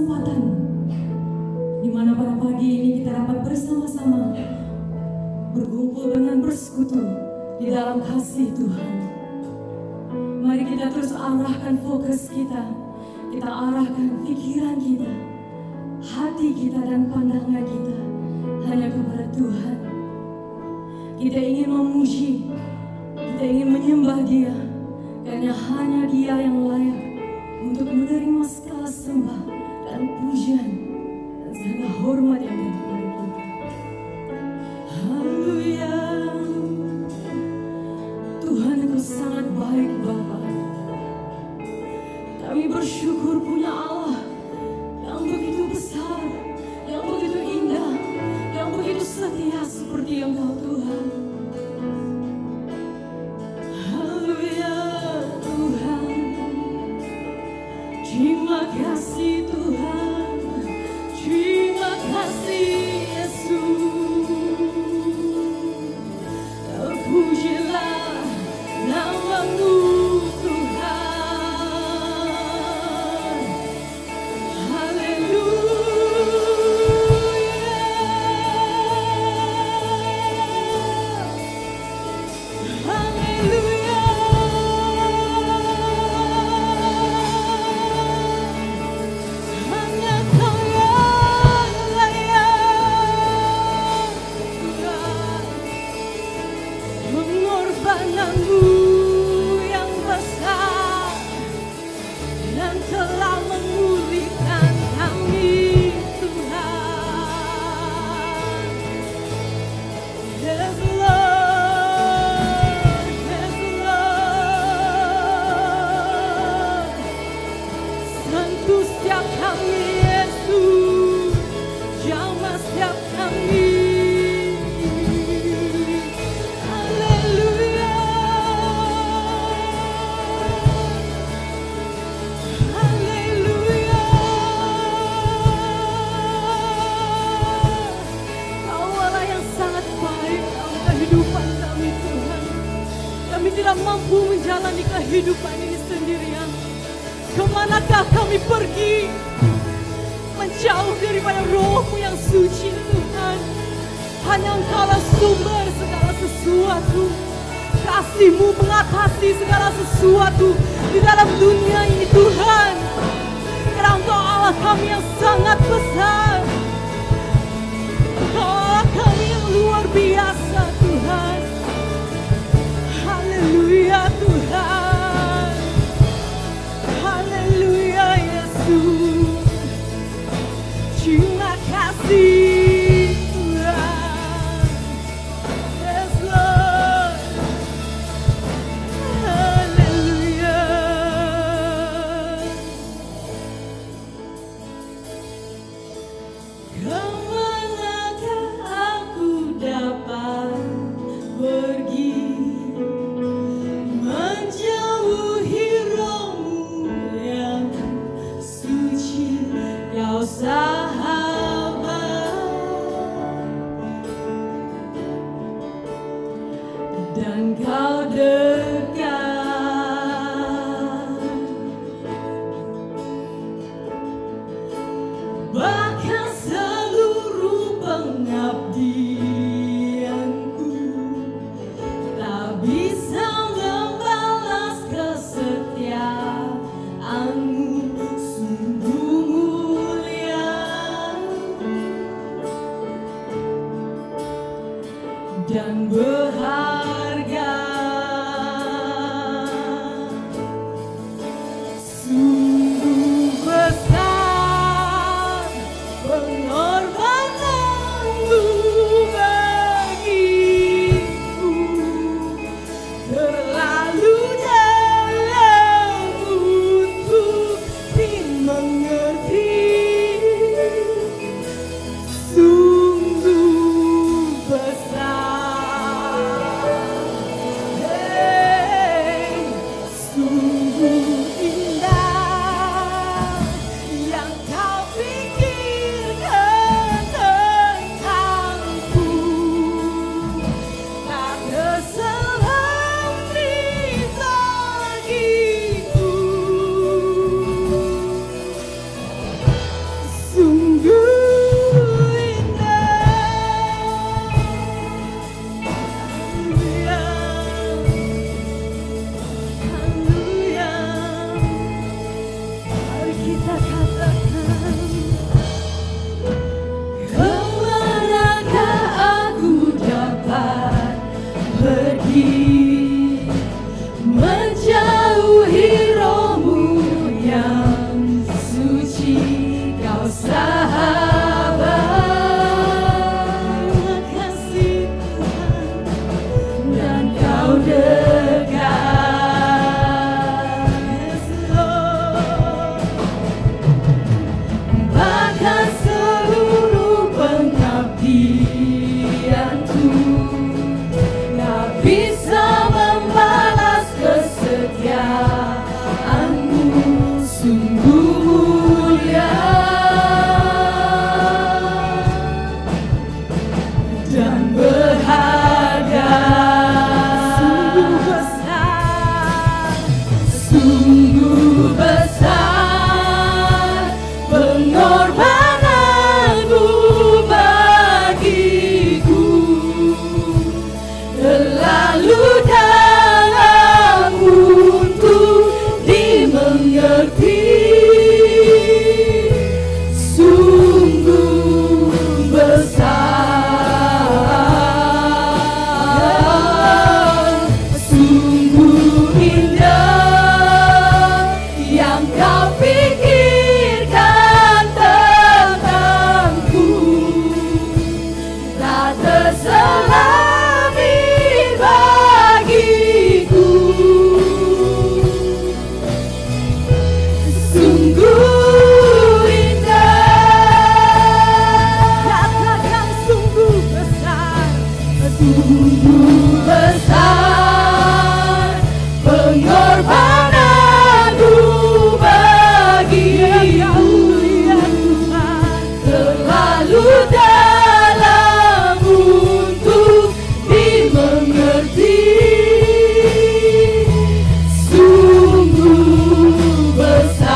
kesempatan di mana pada pagi ini kita dapat bersama-sama berkumpul dengan bersekutu di dalam kasih Tuhan. Mari kita terus arahkan fokus kita arahkan pikiran kita, hati kita dan pandangan kita hanya kepada Tuhan. Kita ingin memuji, kita ingin menyembah Dia, karena hanya Dia yang layak untuk menerima segala sembah dan pujian dan segala hormat yang ada kepada kita. Haleluya. Tuhan, Engkau sangat baik Bapa. Kami bersyukur punya Allah yang begitu besar, yang begitu indah, yang begitu setia seperti Engkau Tuhan. Haleluya Tuhan. Terima kasih Tuhan, terima kasih Yesus. Terpujilah nama-Mu Tuhan. Haleluya. Hanya Kau yang layak Tuhan. Pengorbanan-Mu yang besar yang telah memulihkan kami Tuhan. Yes Lord, yes Lord. Sentuh setiap kami Yesus, jamah setiap kami. Haleluya. Haleluya. Kau Allah yang sangat baik dalam kehidupan kami Tuhan. Kami tidak mampu menjalani kehidupan ini sendirian. Kemanakah kami pergi? Menjauh daripada Roh-Mu yang suci Tuhan. Hanya Engkaulah sumber segala sesuatu. Kasih-Mu mengatasi segala sesuatu di dalam dunia ini Tuhan. Karena Engkau Allah kami yang sangat besar. Engkau Allah kami yang luar biasa Tuhan. Haleluya Tuhan. Haleluya Yesus. Terima kasih Tuhan. Yes Lord. Haleluya. besar pengorbananmu bagiku, terlalu dalam untuk dimengerti. Sungguh besar, sungguh indah yang kau pikirkan tentangku, tak terselami bagiku. Sungguh indah, katakan sungguh besar, sungguh besar pengorbananmu bagiku, terlalu dalam untuk dimengerti. Sungguh besar,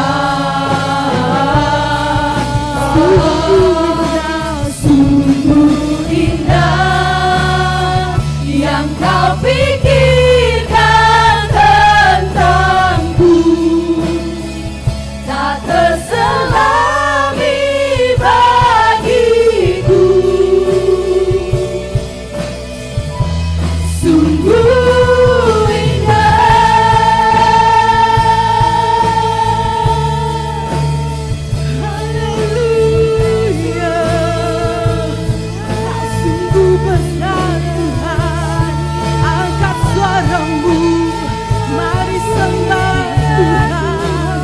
sungguh indah yang kau pikirkan tentangku, tak terselami bagiku. Sungguh indah. Haleluya. Sungguh besar Tuhan. Angkat suaramu, mari sembah Tuhan.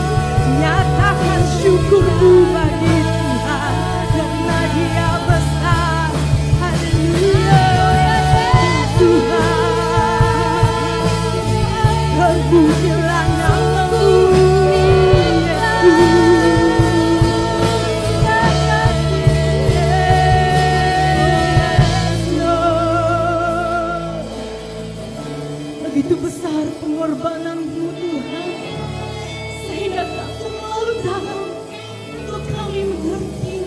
Nyatakan syukurmu bagi Tuhan, karena Dia besar. Haleluya. Tuhan, terpujilah namamu, Yesus. Begitu besar pengorbananmu Tuhan, sehingga tak terlalu dalam untuk kami mengerti.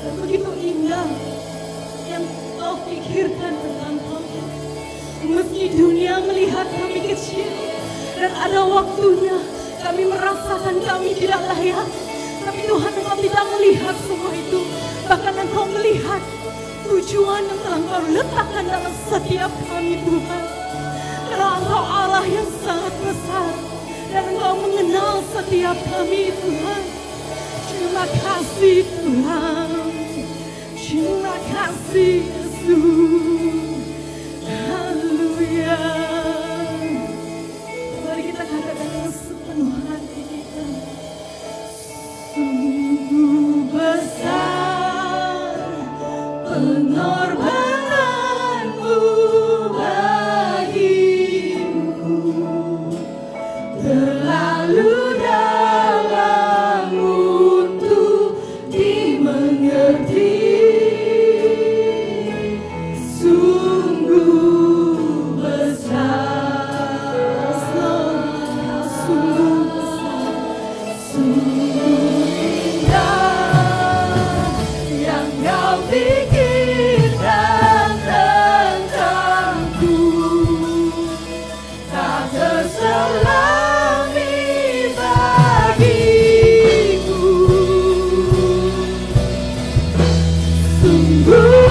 Dan begitu indah yang kau pikirkan tentang kami. Meski dunia melihat kami kecil, dan ada waktunya kami merasakan kami tidak layak, tapi Tuhan, Engkau tidak melihat semua itu. Bahkan Engkau melihat tujuan yang telah Engkau letakkan dalam setiap kami Tuhan. Karena Engkau Allah yang sangat besar, dan Engkau mengenal setiap kami Tuhan. Terima kasih Tuhan, terima kasih Yesus. Haleluya. Mari kita katakan dengan sepenuh hati kita. Sungguh besar pengorbananmu bagiku, terlalu dalam untuk dimengerti. Sungguh besar, sungguh besar, sungguh indah yang kau pikirkan tentangku, tak terselami bagiku. Sungguh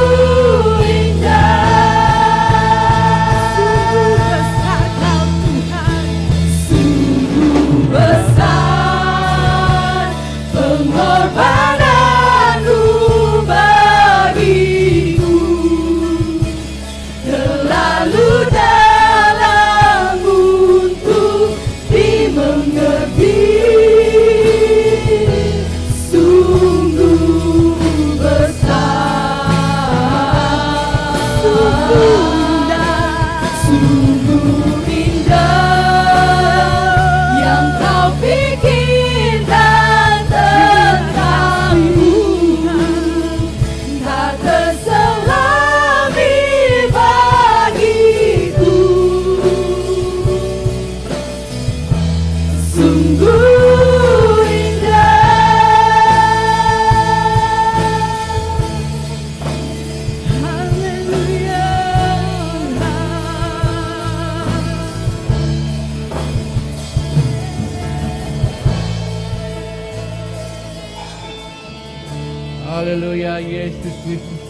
besar pengorbananmu bagiku, terlalu dalam untuk dimengerti. Sungguh besar, sungguh indah yang kau pikirkan tentangku, tak terselami bagiku. sungguh indah. Haleluya. Haleluya, Yesus Kristus.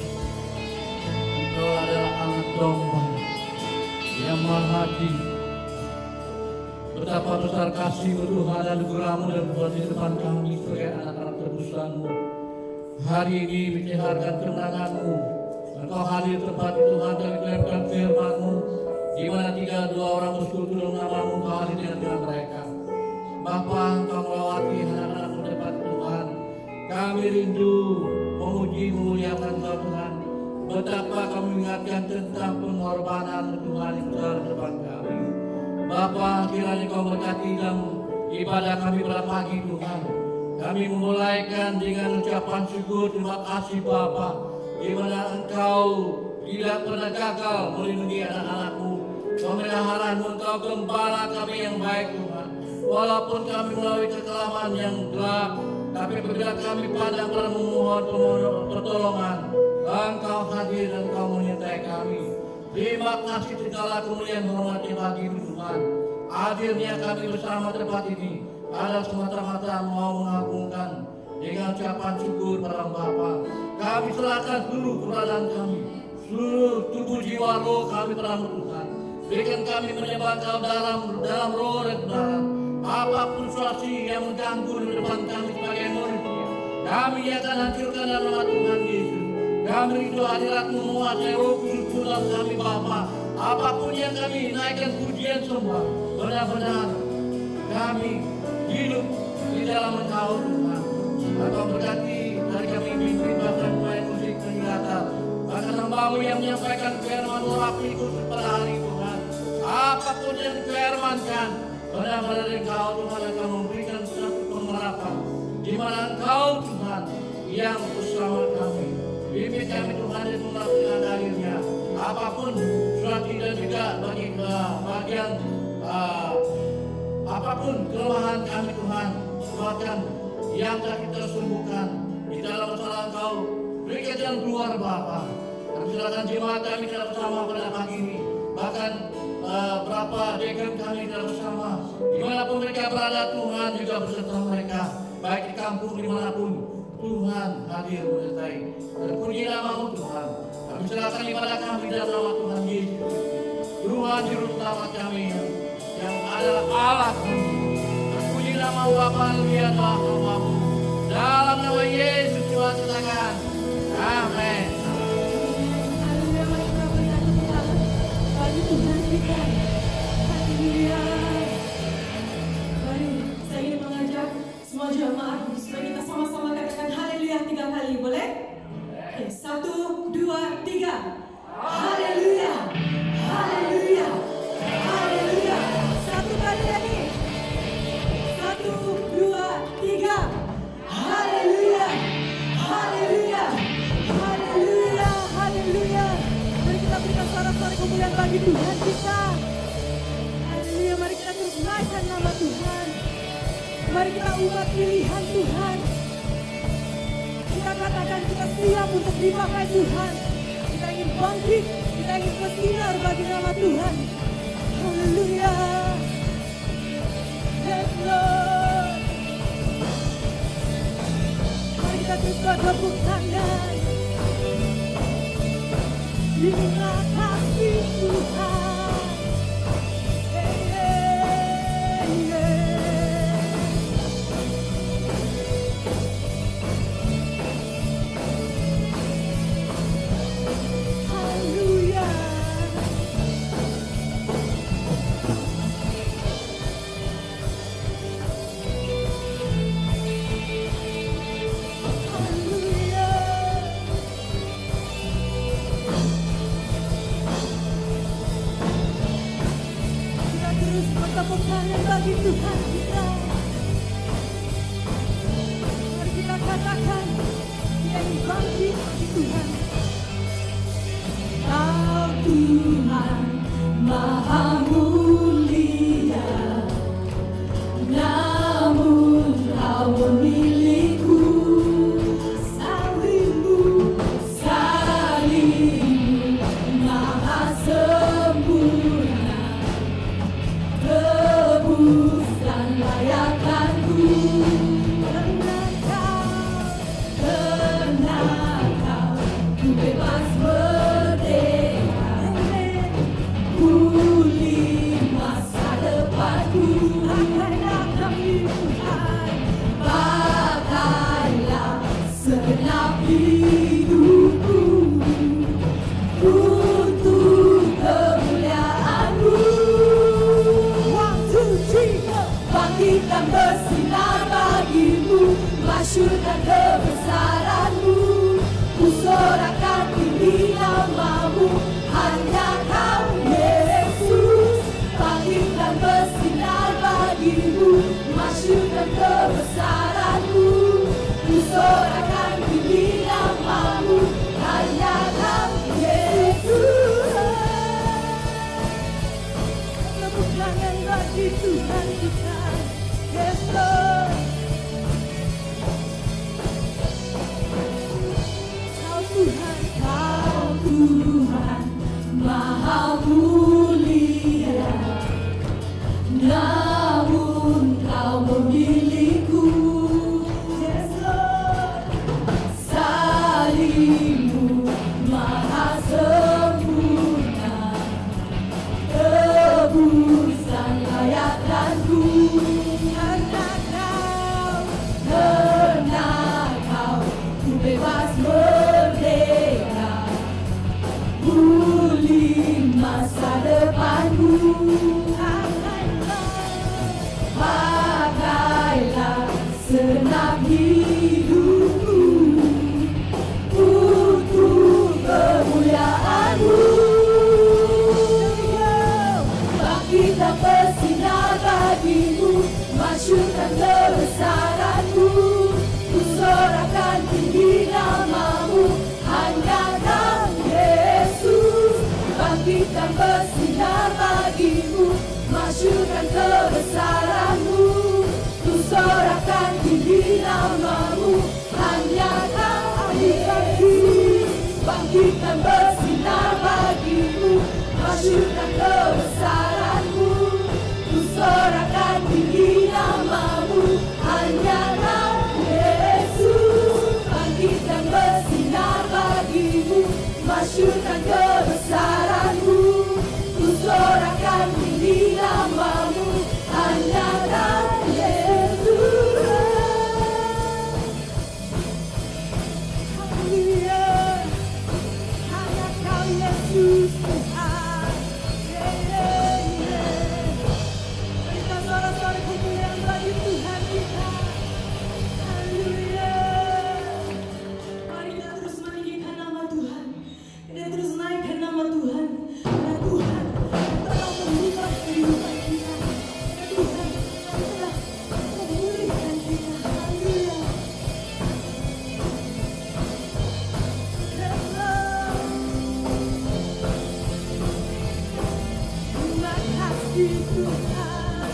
Engkau adalah anak domba yang maha tinggi. Betapa besar kasih-Mu Tuhan dan anugerah-Mu dan buat di depan kami sebagai anak-anak tebusan-Mu. Hari ini bicara kemenangan-Mu. Engkau hadir tempat itu Tuhan dan mendengarkan firman-Mu. Di mana 3-2 orang bersekutu dalam nama-Mu, Engkau hadir dengan mereka. Bapa, Engkau melawati anak-anak-Mu depan Tuhan. Kami rindu memuji memuliakan Engkau Tuhan. Betapa kami mengingatkan tentang pengorbanan Tuhan yang besar depan kami. Bapa, kiranya Kau berkati dalam ibadah kami pada pagi Tuhan. Kami memulaikan dengan ucapan syukur, terima kasih Bapa, di mana Engkau tidak pernah gagal melindungi anak-anak-Mu. Pemeliharaan-Mu, Engkau gembala kami yang baik Tuhan. Walaupun kami melalui kekelaman yang gelap, tapi apabila kami pandang pada memohon pertolongan, Engkau hadir dan Engkau menyertai kami. Terima kasih segala kemuliaan hormat bagi-Mu Tuhan. Hadirnya kami bersama tempat ini adalah semata-mata mau mengagungkan dengan ucapan syukur pada Bapa. Kami serahkan seluruh keberadaan kami, seluruh tubuh jiwa roh kami pada Tuhan. Berikan kami menyembah Kau dalam roh dan kebenaran. Apapun situasi yang mengganggu di depan kami sebagai manusia, kami akan hancurkan dalam nama Tuhan Yesus. Kami rindu hadirat-Mu menguasai roh kudus dalam kami Bapa. Apapun yang kami naikkan pujian semua, benar-benar kami hidup di dalam Engkau Tuhan. Engkau berkati dari kami mimpi bahkan main musik peningatan. Bahkan hamba-Mu yang menyampaikan firman-Mu rapi khusus pada hari Tuhan. Apapun yang difirmankan, benar-benar Engkau Tuhan akan memberikan satu pengharapan di mana Engkau Tuhan yang bersama kami. Bimbing kami Tuhan dan melakukan akhirnya. Apapun suatu dan juga bagi bagian apapun kelemahan kami Tuhan, bahkan yang tak kita sembuhkan di dalam masalah Engkau, berikan jalan keluar Bapa. Kami silakan jemaat kami tidak bersama pada pagi ini. Bahkan berapa dekan kami tidak bersama. Dimanapun mereka berada Tuhan juga beserta mereka. Baik di kampung dimanapun Tuhan hadir menyertai. Terpuji nama-Mu Tuhan. Kami serahkan ibadah kami dalam nama Tuhan Yesus. Tuhan juru selamat kami yang adalah Allah kami. Terpuji nama-Mu Bapa, Dia adalah nama-Mu. Dalam nama Yesus Tuhan katakan. Amin. Haleluya, mari kita berikan tepuk tangan bagi Tuhan kita. Haleluya. Mari saya ingin mengajak semua jemaat supaya kita sama-sama katakan haleluya 3 kali, boleh? Oke, 1, 2, 3. Haleluya, haleluya, haleluya. 1 kali lagi. 1, 2, 3. Haleluya, haleluya, haleluya, haleluya. Mari kita berikan suara-suara kemuliaan bagi Tuhan kita. Haleluya, mari kita terus naikkan nama Tuhan. Mari kita umat pilihan Tuhan. Kita katakan kita siap untuk dipakai Tuhan. Kita ingin bangkit, kita ingin bersinar bagi nama Tuhan. Haleluya. Yes Lord. Mari kita terus bertepuk tangan. Terima kasih Tuhan. Haleluya. Tepuk tangan bagi Tuhan kita. Mari kita katakan kita ingin bangkit bagi Tuhan. Kau Tuhan Maha Mulia. bangkitkan bersinar bagimu, masyurkan kebesaranmu. Ku sorakan tinggi namamu, hanya Kau Yesus. Bangkitkan bersinar bagimu, masyurkan kebesaranmu. Ku sorakan tinggi namamu, hanya Kau Yesus. Tepuk tangan bagi Tuhan kita, yes Lord. Kau Tuhan, Kau Tuhan, Maha mulia, namun Kau memilihku, yes Lord. Salibmu maha sempurna, tebusan layakkanku. Karena Kau, ku bebas merdeka, pulih masa depanku. Pakailah senap hidupku untuk kemuliaan-Mu. Bangkitkan bersinar bagimu, masyurkan kebesaran-Mu. Ku sorakan tinggi namamu, hanya Kau Yesus. Bangkitkan bersinar bagimu, masyurkan kebesaran-Mu. Ku sorakan tinggi namamu, hanya Kau Yesus. Bangkitkan bersinar bagimu, masyurkan kebesaran-Mu. Ku sorakan tinggi namamu, hanya Kau Yesus. Bangkitkan bersinar bagimu, masyurkan kebesaran-Mu. Ku sorakan tinggi namamu, hanya Kau Yesus. Haleluya, hanya Kau Yesus Tuhan. Kita suara-suara kemuliaan bagi Tuhan kita. Haleluya. Mari kita terus meninggikan nama Tuhan. Kita terus naikkan nama Tuhan. Karena Tuhan telah mengubah kehidupan kita. Karena Tuhan telah memulihkan kita. Haleluya. Terima kasih Tuhan.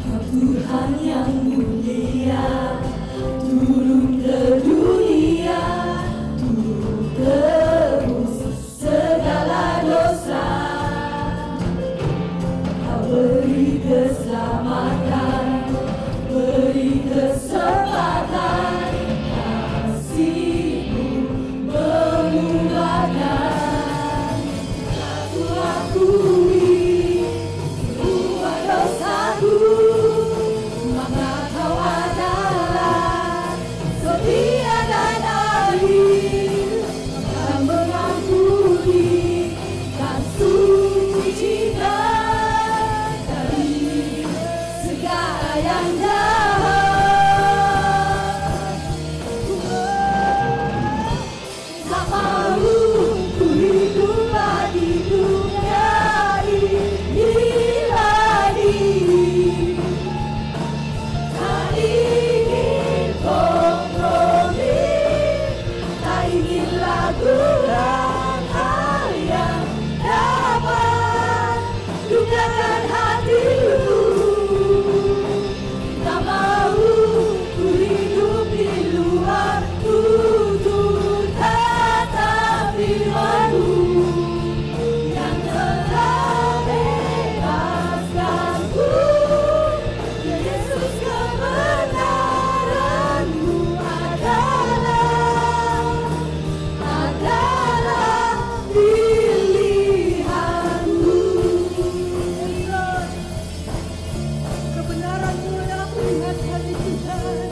Kau Tuhan yang mulia, turun ke dunia, turun tebus segala dosa. Kau beri keselamatan, beri kesempatan, kasih-Mu mengubahkan. Aku akui semua dosaku, maka Kau adalah setia dan adil, akan mengampuni dan sucikan dari segala yang jahat. Tak mau ku hidup di dunia ini lagi. Tak ingin kompromi, tak ingin lakukan hal yang dapat lukakan hatimu. Tak mau ku hidup di luar tuntutan firman-Mu yang telah bebaskanku. Yesus, kebenaran-Mu adalah pilihan-Mu. Kebenaran-Mu adalah pilihan kami Tuhan.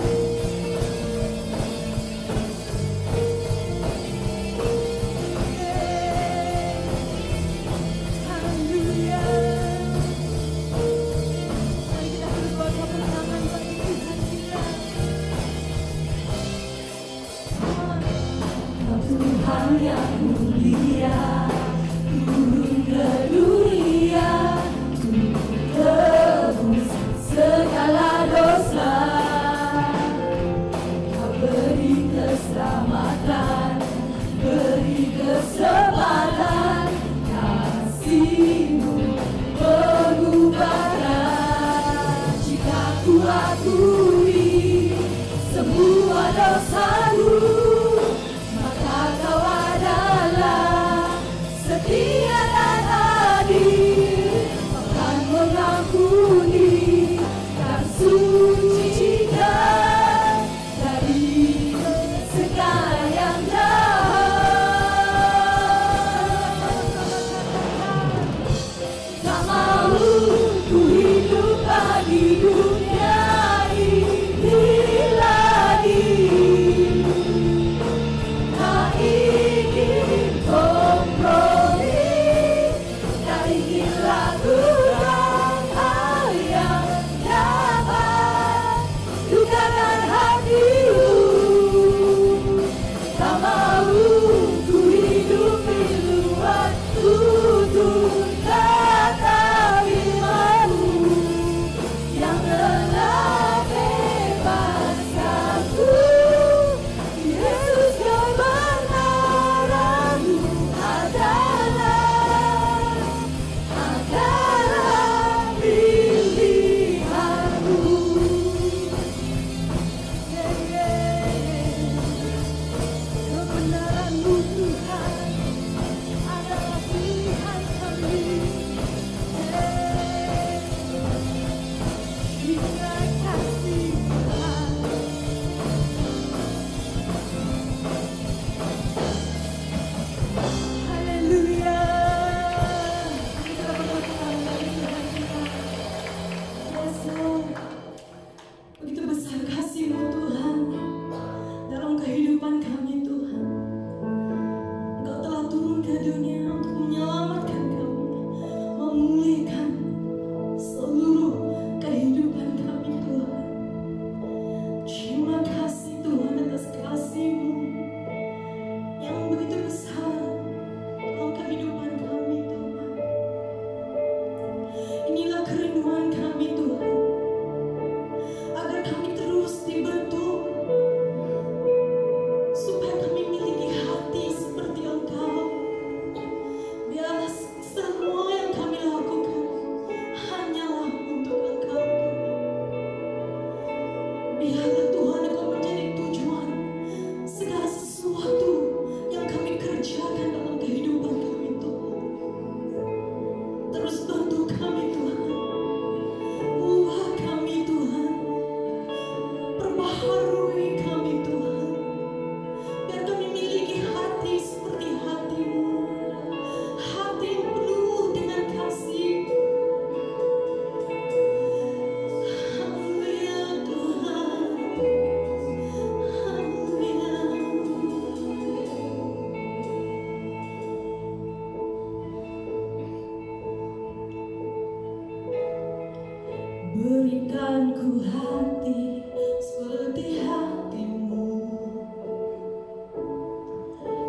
Berikan ku hati seperti hatimu,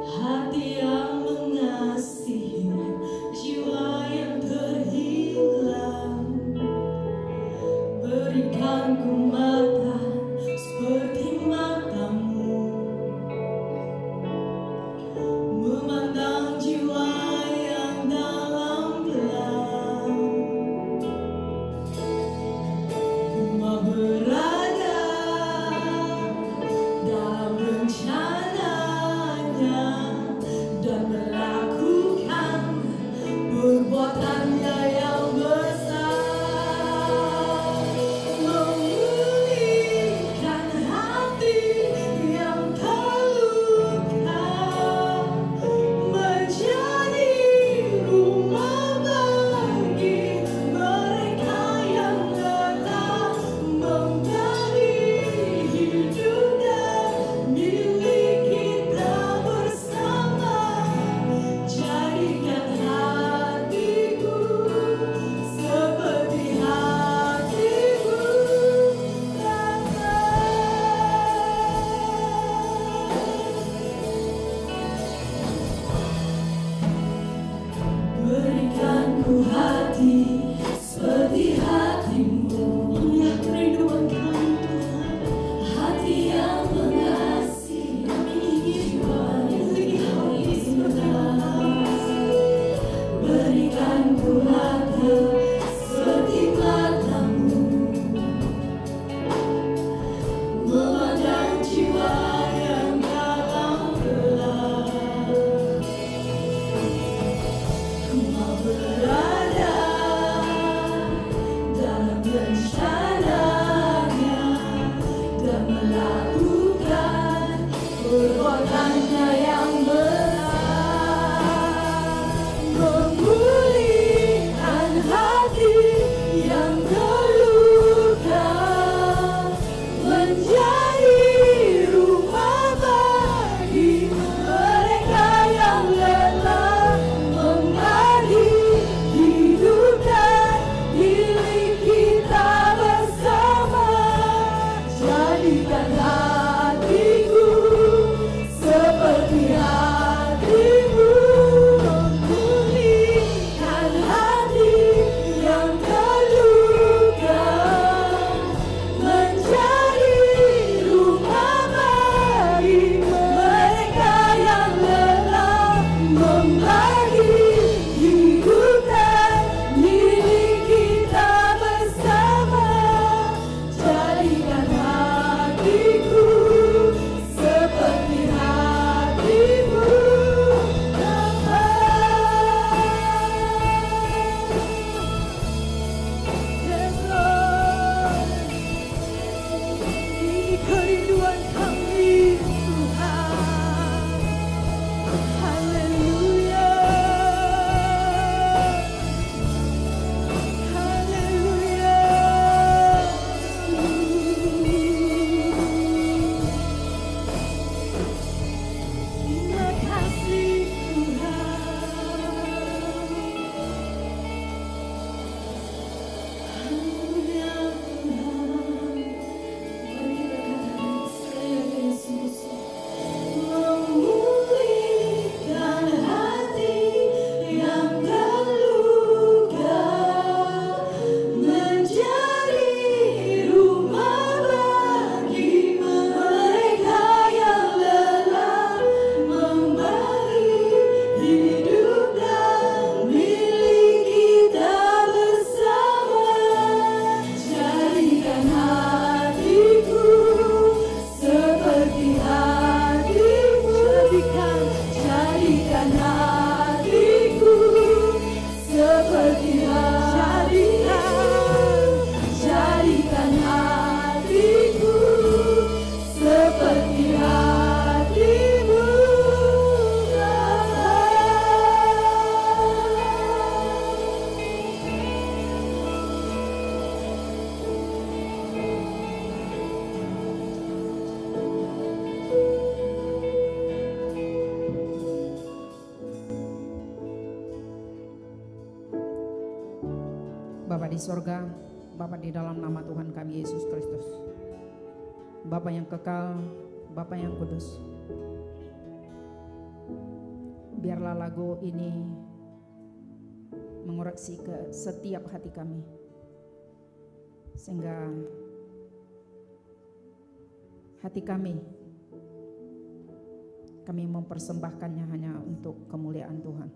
hati yang mengasihi jiwa yang terhilang. Berikan ku mata seperti matamu, memandang jiwa yang dalam gelap. Ku mau berada ku hati seperti hatimu. Inilah kerinduan kami Tuhan, hati yang mengasihi jiwa yang lebih ikhlas. Berikan ku hati seperti matamu, memandang jiwa yang dalam gelap. Ku mau berada dalam rencananya dan melakukan perbuatannya yang benar, memulihkan hati yang terluka, menjadi rumah bagi mereka yang lelah, membagi hidup dan milik kita bersama. Jadikan hatiku seperti hatimu, memulihkan hati yang terluka, menjadi rumah bagi mereka yang lelah, membagi hidup dan milik kita bersama. Jadikan hatiku seperti hatimu, Bapa. Yes, Lord. Ini kerinduan kami Tuhan. Haleluya. Haleluya. Terima kasih Tuhan. Haleluya Tuhan. Mari kita katakan sekali lagi Yesus. Memulihkan hati yang terluka, menjadi rumah bagi mereka yang lelah, membagi hidup dan milik kita bersama. Jadikan hatiku seperti hatimu, jadikan hatiku seperti hatimu, jadikan hatiku seperti hatimu, Bapa di sorga, Bapa di dalam nama Tuhan kami Yesus Kristus, Bapa yang kekal, Bapa yang kudus, biarlah lagu ini mengoreksi ke setiap hati kami, sehingga hati kami mempersembahkannya hanya untuk kemuliaan Tuhan,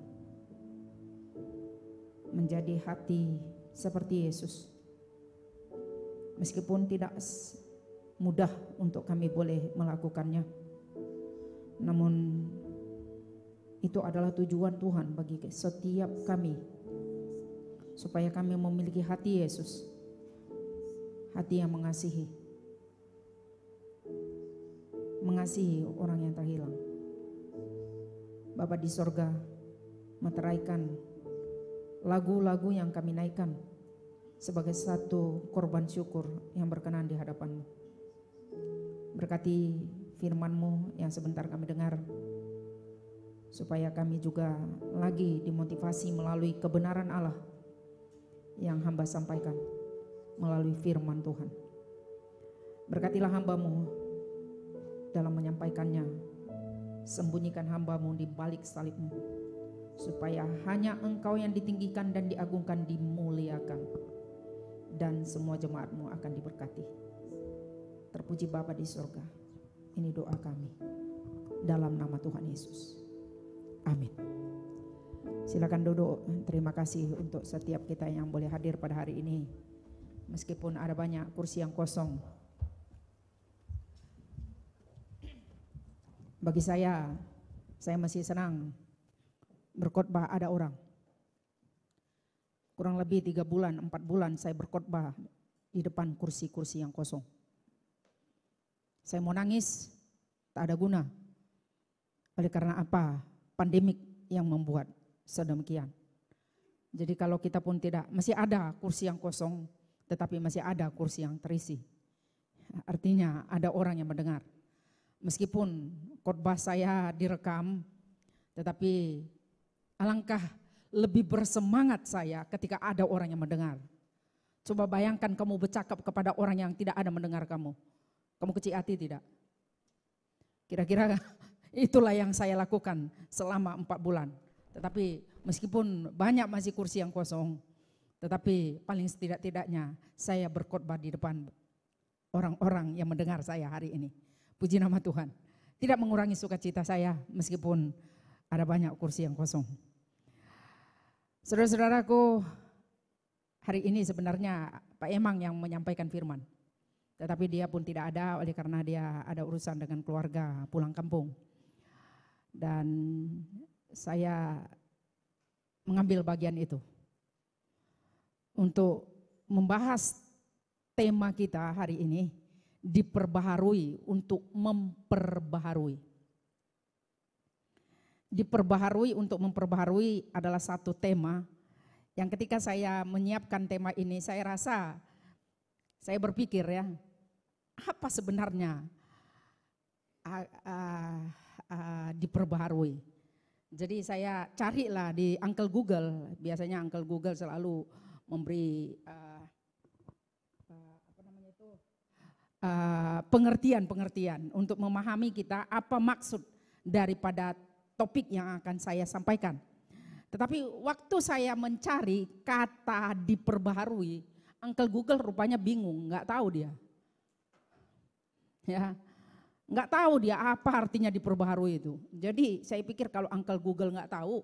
menjadi hati seperti Yesus. Meskipun tidak mudah untuk kami boleh melakukannya, namun itu adalah tujuan Tuhan bagi setiap kami, supaya kami memiliki hati Yesus, hati yang mengasihi orang yang terhilang. Bapa di sorga, meteraikan lagu-lagu yang kami naikkan sebagai satu korban syukur yang berkenan di hadapan-Mu. Berkati firman-Mu yang sebentar kami dengar, supaya kami juga lagi dimotivasi melalui kebenaran Allah yang hamba sampaikan melalui firman Tuhan. Berkatilah hamba-Mu dalam menyampaikannya, sembunyikan hamba-Mu di balik salib-Mu, supaya hanya Engkau yang ditinggikan dan diagungkan, dimuliakan, dan semua jemaat-Mu akan diberkati. Terpuji Bapa di surga. Ini doa kami dalam nama Tuhan Yesus. Amin. Silakan duduk. Terima kasih untuk setiap kita yang boleh hadir pada hari ini. Meskipun ada banyak kursi yang kosong. Bagi saya masih senang berkhotbah ada orang. Kurang lebih 3 bulan, 4 bulan saya berkhotbah di depan kursi-kursi yang kosong. Saya mau nangis, tak ada guna. Oleh karena apa? Pandemik yang membuat sedemikian. Jadi kalau kita pun tidak, masih ada kursi yang kosong, tetapi masih ada kursi yang terisi. Artinya ada orang yang mendengar. Meskipun khotbah saya direkam, tetapi alangkah lebih bersemangat saya ketika ada orang yang mendengar. Coba bayangkan kamu bercakap kepada orang yang tidak ada mendengar kamu. Kamu kecil hati tidak? Kira-kira itulah yang saya lakukan selama 4 bulan. Tetapi meskipun banyak masih kursi yang kosong, tetapi paling setidak-tidaknya saya berkhotbah di depan orang-orang yang mendengar saya hari ini. Puji nama Tuhan. Tidak mengurangi sukacita saya meskipun ada banyak kursi yang kosong. Saudara-saudaraku, hari ini sebenarnya Pak Emang yang menyampaikan firman. Tetapi dia pun tidak ada oleh karena dia ada urusan dengan keluarga pulang kampung. Dan saya mengambil bagian itu untuk membahas tema kita hari ini, diperbaharui untuk memperbaharui. Diperbaharui untuk memperbaharui adalah satu tema yang ketika saya menyiapkan tema ini saya rasa, saya berpikir ya, apa sebenarnya diperbaharui. Jadi saya carilah di Uncle Google, biasanya Uncle Google selalu memberi pengertian-pengertian untuk memahami kita apa maksud daripada topik yang akan saya sampaikan. Tetapi waktu saya mencari kata diperbaharui, Uncle Google rupanya bingung, nggak tahu dia. Ya, nggak tahu dia apa artinya diperbaharui itu. Jadi saya pikir kalau Uncle Google nggak tahu,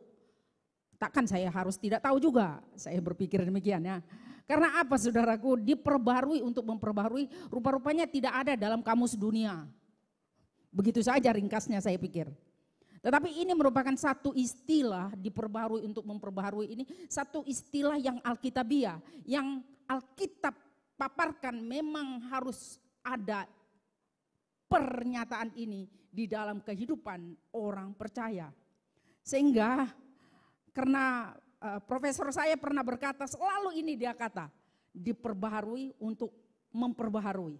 takkan saya harus tidak tahu juga. Saya berpikir demikian ya. Karena apa saudaraku, diperbaharui untuk memperbaharui rupa-rupanya tidak ada dalam kamus dunia. Begitu saja ringkasnya saya pikir. Tetapi ini merupakan satu istilah diperbaharui untuk memperbaharui ini, satu istilah yang alkitabiah, yang Alkitab paparkan memang harus ada pernyataan ini di dalam kehidupan orang percaya. Sehingga karena profesor saya pernah berkata, selalu ini dia kata, diperbaharui untuk memperbaharui.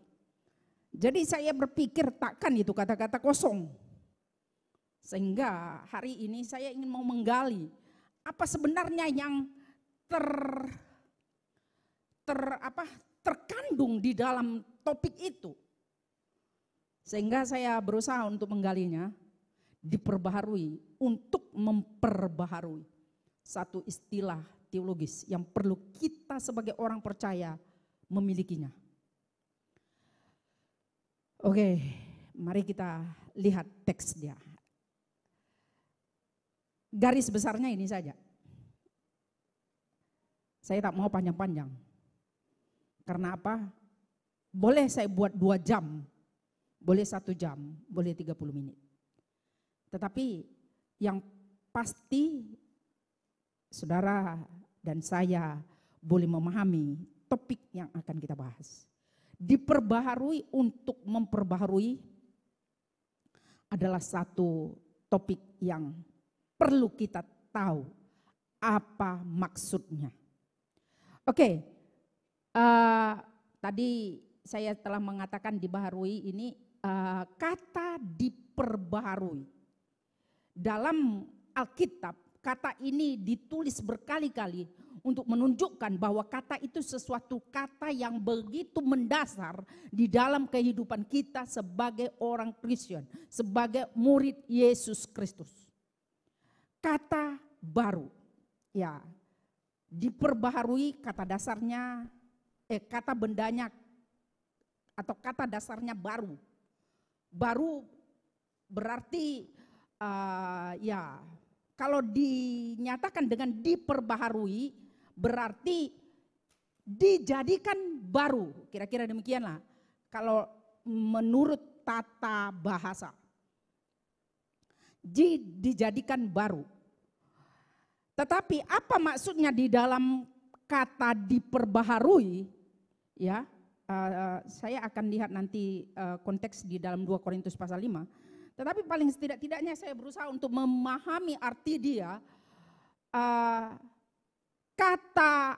Jadi saya berpikir takkan itu kata-kata kosong. Sehingga hari ini saya ingin mau menggali apa sebenarnya yang terkandung di dalam topik itu. Sehingga saya berusaha untuk menggalinya, diperbaharui untuk memperbaharui. Satu istilah teologis yang perlu kita sebagai orang percaya memilikinya. Oke, mari kita lihat teks dia. Garis besarnya ini saja. Saya tak mau panjang-panjang. Karena apa? Boleh saya buat 2 jam, boleh 1 jam, boleh 30 menit. Tetapi yang pasti saudara dan saya boleh memahami topik yang akan kita bahas. Diperbaharui untuk memperbaharui adalah satu topik yang perlu kita tahu apa maksudnya. Oke, tadi saya telah mengatakan dibaharui ini kata diperbaharui. Dalam Alkitab kata ini ditulis berkali-kali untuk menunjukkan bahwa kata itu sesuatu kata yang begitu mendasar di dalam kehidupan kita sebagai orang Kristen, sebagai murid Yesus Kristus. Kata baru. Ya, diperbaharui kata dasarnya, kata bendanya atau kata dasarnya baru. Baru berarti ya kalau dinyatakan dengan diperbaharui berarti dijadikan baru. Kira-kira demikianlah kalau menurut tata bahasa. Dijadikan baru. Tetapi apa maksudnya di dalam kata diperbaharui? Ya, saya akan lihat nanti konteks di dalam 2 Korintus pasal 5. Tetapi paling tidak-tidaknya saya berusaha untuk memahami arti dia. Kata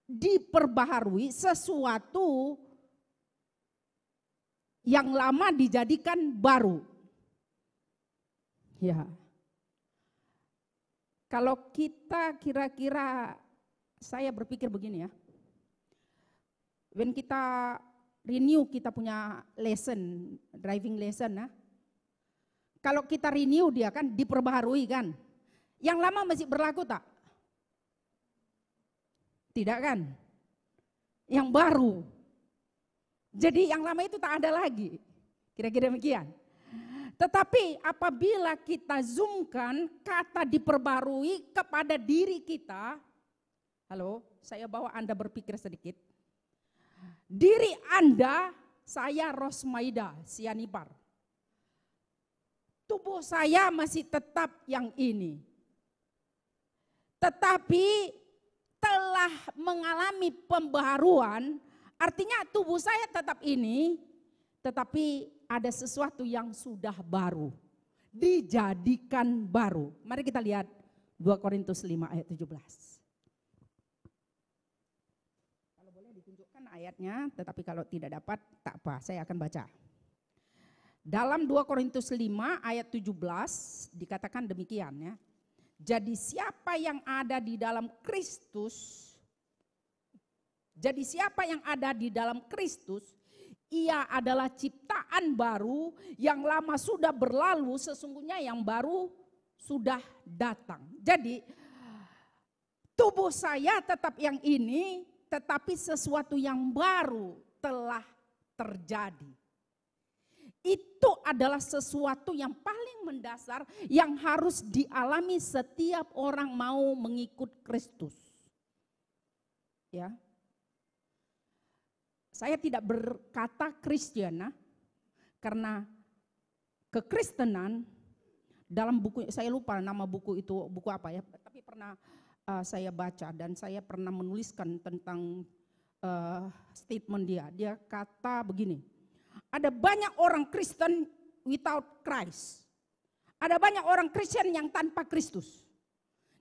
diperbaharui sesuatu yang lama dijadikan baru. Ya. Kalau kita kira-kira, saya berpikir begini ya. When kita renew, kita punya lesson, driving lesson ya. Kalau kita renew dia kan diperbaharui kan. Yang lama masih berlaku tak? Tidak kan? Yang baru. Jadi yang lama itu tak ada lagi. Kira-kira demikian. Tetapi apabila kita zoomkan kata diperbarui kepada diri kita, halo, saya bawa Anda berpikir sedikit. Diri Anda, saya Rosmaida Sianipar. Tubuh saya masih tetap yang ini. Tetapi telah mengalami pembaharuan, artinya tubuh saya tetap ini, tetapi ada sesuatu yang sudah baru, dijadikan baru. Mari kita lihat 2 Korintus 5 ayat 17. Kalau boleh ditunjukkan ayatnya, tetapi kalau tidak dapat tak apa, saya akan baca. Dalam 2 Korintus 5 ayat 17 dikatakan demikian ya. Jadi siapa yang ada di dalam Kristus, ia adalah ciptaan baru, yang lama sudah berlalu, sesungguhnya yang baru sudah datang. Jadi tubuh saya tetap yang ini, tetapi sesuatu yang baru telah terjadi. Itu adalah sesuatu yang paling mendasar yang harus dialami setiap orang mau mengikut Kristus. Ya. Saya tidak berkata Kristen karena kekristenan dalam buku, saya lupa nama buku itu, buku apa ya, tapi pernah saya baca dan saya pernah menuliskan tentang statement dia. Dia kata begini, ada banyak orang Kristen without Christ. Ada banyak orang Kristen yang tanpa Kristus.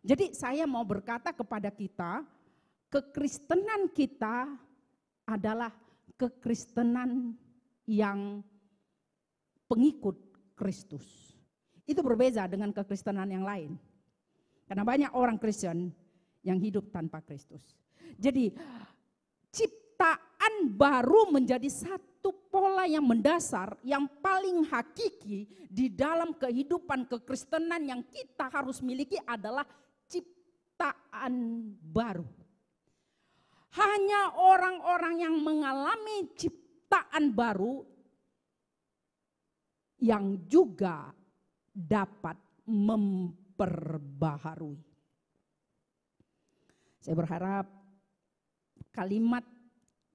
Jadi saya mau berkata kepada kita, kekristenan kita adalah kekristenan yang pengikut Kristus. Itu berbeda dengan kekristenan yang lain. Karena banyak orang Kristen yang hidup tanpa Kristus. Jadi ciptaan baru menjadi satu pola yang mendasar, yang paling hakiki di dalam kehidupan kekristenan yang kita harus miliki adalah ciptaan baru. Hanya orang-orang yang mengalami ciptaan baru yang juga dapat memperbaharui. Saya berharap kalimat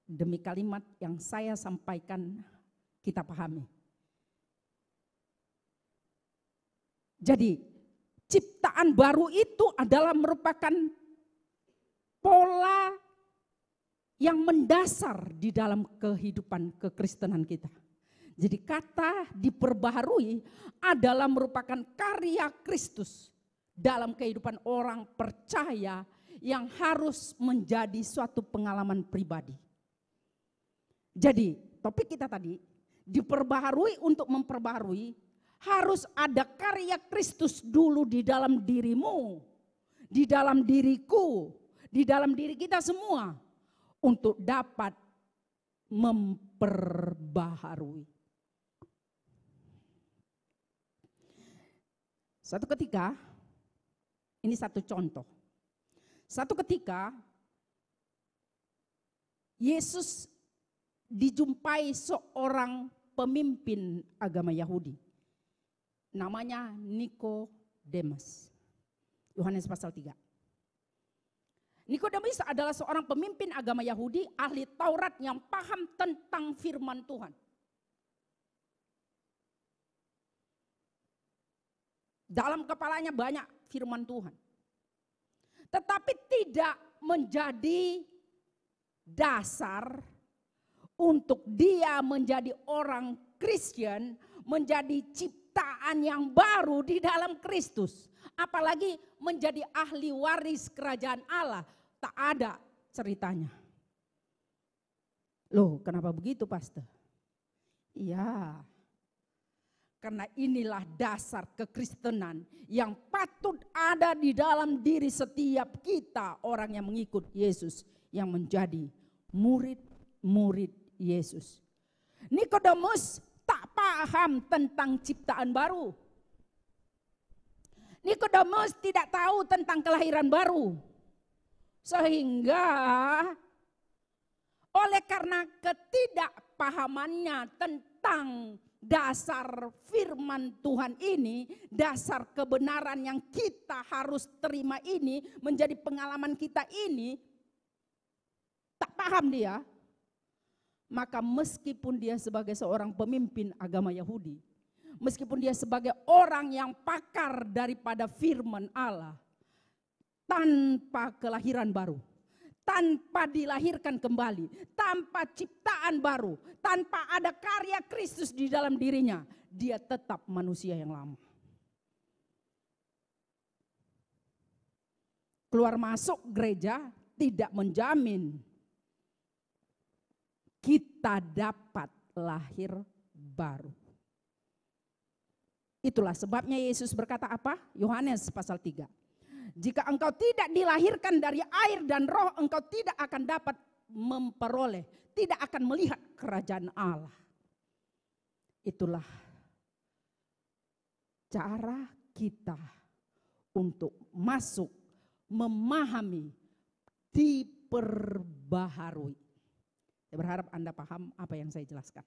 demi kalimat yang saya sampaikan kita pahami. Jadi ciptaan baru itu adalah merupakan pola yang mendasar di dalam kehidupan kekristenan kita. Jadi kata diperbaharui adalah merupakan karya Kristus dalam kehidupan orang percaya yang harus menjadi suatu pengalaman pribadi. Jadi topik kita tadi, diperbaharui untuk memperbaharui, harus ada karya Kristus dulu di dalam dirimu, di dalam diriku, di dalam diri kita semua, untuk dapat memperbaharui. Suatu ketika Ini satu contoh. Satu ketika Yesus dijumpai seorang pemimpin agama Yahudi. Namanya Nikodemus. Yohanes pasal 3. Nikodemus adalah seorang pemimpin agama Yahudi, ahli Taurat yang paham tentang firman Tuhan. Dalam kepalanya banyak firman Tuhan. Tetapi tidak menjadi dasar untuk dia menjadi orang Kristen, menjadi ciptaan yang baru di dalam Kristus. Apalagi menjadi ahli waris kerajaan Allah. Tak ada ceritanya. Loh, kenapa begitu, Pastor? Iya. Karena inilah dasar kekristenan yang patut ada di dalam diri setiap kita, orang yang mengikut Yesus, yang menjadi murid-murid Yesus. Nikodemus tak paham tentang ciptaan baru. Nikodemus tidak tahu tentang kelahiran baru. Sehingga oleh karena ketidakpahamannya tentang dasar firman Tuhan ini, dasar kebenaran yang kita harus terima ini, menjadi pengalaman kita ini, tak paham dia. Maka meskipun dia sebagai seorang pemimpin agama Yahudi, meskipun dia sebagai orang yang pakar daripada firman Allah, tanpa kelahiran baru, tanpa dilahirkan kembali, tanpa ciptaan baru, tanpa ada karya Kristus di dalam dirinya, dia tetap manusia yang lama. Keluar masuk gereja tidak menjamin kita dapat lahir baru. Itulah sebabnya Yesus berkata apa? Yohanes pasal 3. Jika engkau tidak dilahirkan dari air dan roh, engkau tidak akan dapat memperoleh, tidak akan melihat kerajaan Allah. Itulah cara kita untuk masuk, memahami, diperbaharui. Saya berharap Anda paham apa yang saya jelaskan.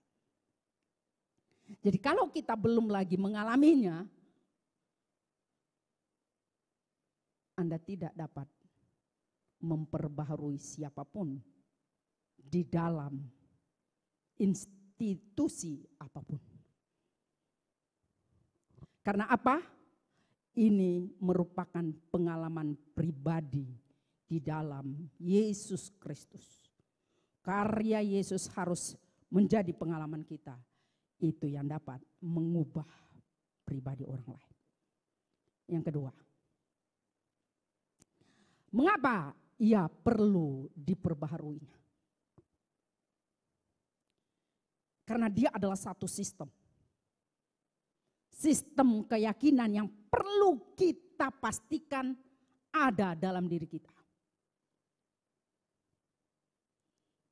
Jadi kalau kita belum lagi mengalaminya, Anda tidak dapat memperbaharui siapapun di dalam institusi apapun. Karena apa? Ini merupakan pengalaman pribadi di dalam Yesus Kristus. Karya Yesus harus menjadi pengalaman kita. Itu yang dapat mengubah pribadi orang lain. Yang kedua, mengapa ia perlu diperbaharuinya? Karena dia adalah satu sistem. Sistem keyakinan yang perlu kita pastikan ada dalam diri kita.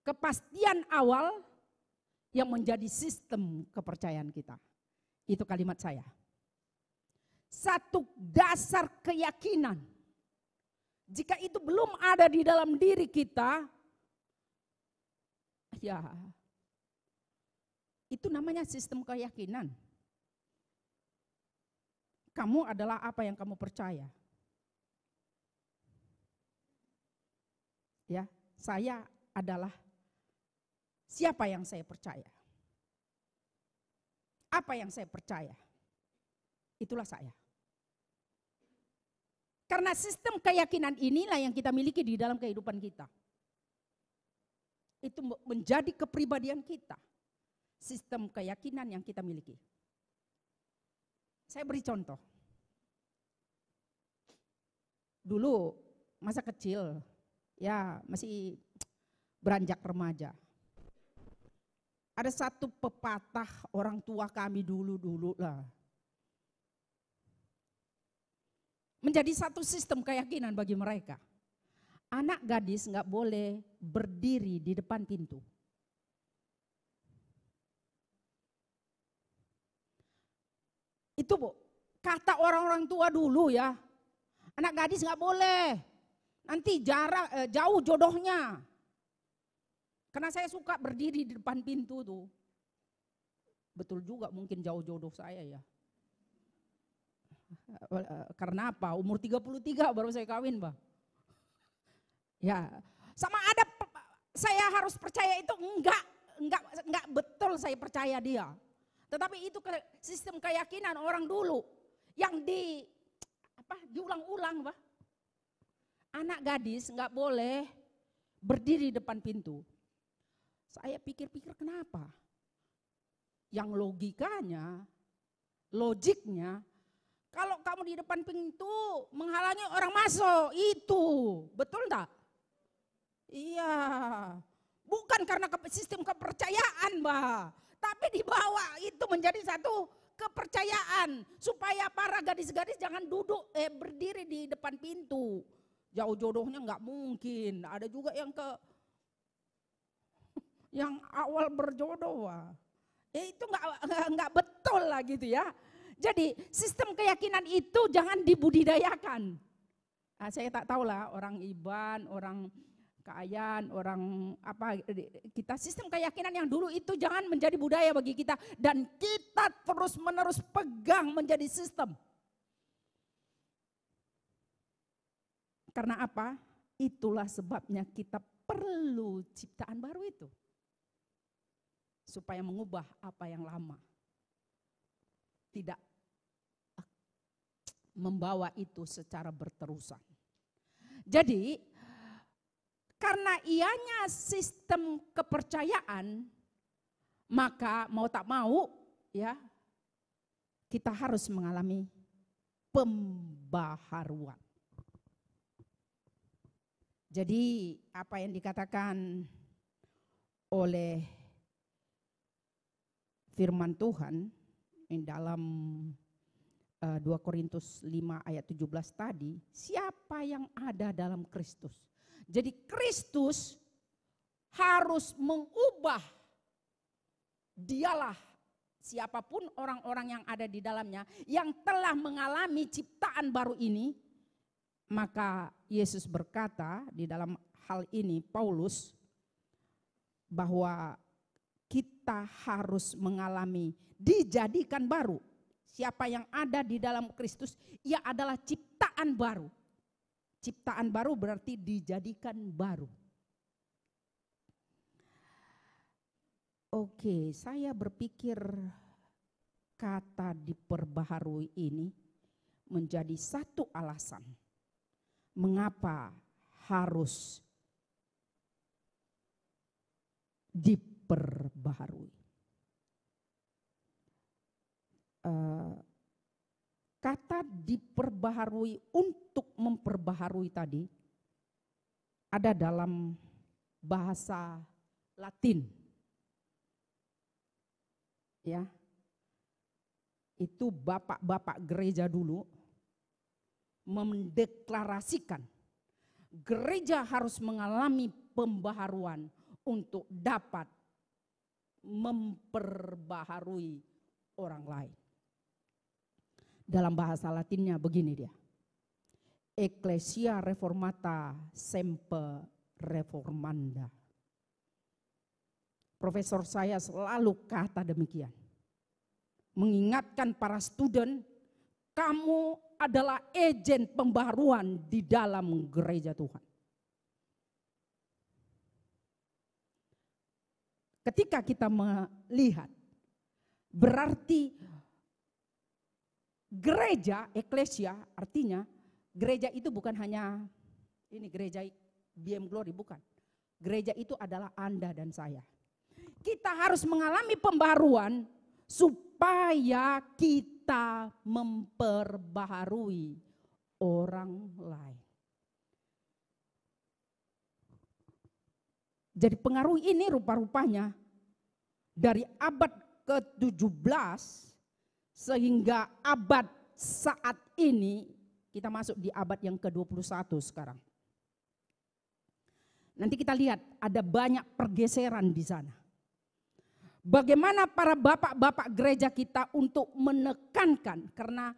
Kepastian awal yang menjadi sistem kepercayaan kita. Itu kalimat saya. Satu dasar keyakinan. Jika itu belum ada di dalam diri kita, ya itu namanya sistem keyakinan. Kamu adalah apa yang kamu percaya. Ya, saya adalah siapa yang saya percaya. Apa yang saya percaya, itulah saya. Karena sistem keyakinan inilah yang kita miliki di dalam kehidupan kita. Itu menjadi kepribadian kita. Sistem keyakinan yang kita miliki. Saya beri contoh. Dulu masa kecil, ya masih beranjak remaja. Ada satu pepatah orang tua kami dulu lah. Menjadi satu sistem keyakinan bagi mereka. Anak gadis nggak boleh berdiri di depan pintu. Itu kata orang-orang tua dulu ya. Anak gadis nggak boleh. Nanti jauh jodohnya. Karena saya suka berdiri di depan pintu tuh. Betul juga mungkin jauh jodoh saya ya. Karena apa? Umur 33 baru saya kawin, Bang. Ya, sama ada saya harus percaya itu enggak betul saya percaya dia. Tetapi itu sistem keyakinan orang dulu yang diulang-ulang, Pak. Anak gadis enggak boleh berdiri depan pintu. Saya pikir-pikir kenapa? Yang logiknya, kalau kamu di depan pintu menghalangi orang masuk, itu betul enggak? Iya, bukan karena sistem kepercayaan, Mbak. Tapi dibawa itu menjadi satu kepercayaan supaya para gadis-gadis jangan berdiri di depan pintu. Jauh jodohnya nggak mungkin. Ada juga yang awal berjodoh, Wah. Itu nggak betul lah gitu ya. Jadi sistem keyakinan itu jangan dibudidayakan. Nah, saya tak tahu lah orang Iban, orang Kayan, orang kita sistem keyakinan yang dulu itu jangan menjadi budaya bagi kita dan kita terus menerus pegang menjadi sistem. Karena apa? Itulah sebabnya kita perlu ciptaan baru itu. Supaya mengubah apa yang lama. Tidak membawa itu secara berterusan. Jadi karena ianya sistem kepercayaan, maka mau tak mau ya kita harus mengalami pembaharuan. Jadi apa yang dikatakan oleh firman Tuhan yang dalam 2 Korintus 5 ayat 17 tadi, siapa yang ada dalam Kristus? Jadi Kristus harus mengubah dialah siapapun orang-orang yang ada di dalamnya yang telah mengalami ciptaan baru ini. Maka Yesus berkata di dalam hal ini Paulus bahwa kita harus mengalami dijadikan baru. Siapa yang ada di dalam Kristus, ia adalah ciptaan baru. Ciptaan baru berarti dijadikan baru. Oke, saya berpikir kata diperbaharui ini menjadi satu alasan mengapa harus diperbaharui. Kata diperbaharui untuk memperbaharui tadi ada dalam bahasa Latin. Ya. Itu bapak-bapak gereja dulu mendeklarasikan gereja harus mengalami pembaharuan untuk dapat memperbaharui orang lain. Dalam bahasa Latinnya begini dia. Ecclesia reformata semper reformanda. Profesor saya selalu kata demikian. Mengingatkan para student, kamu adalah agen pembaharuan di dalam gereja Tuhan. Ketika kita melihat, berarti gereja, eklesia, artinya gereja itu bukan hanya ini gereja BM Glory, bukan. Gereja itu adalah Anda dan saya. Kita harus mengalami pembaharuan supaya kita memperbaharui orang lain. Jadi pengaruh ini rupa-rupanya dari abad ke-17 sehingga abad saat ini, kita masuk di abad yang ke-21 sekarang. Nanti kita lihat ada banyak pergeseran di sana. Bagaimana para bapak-bapak gereja kita untuk menekankan, karena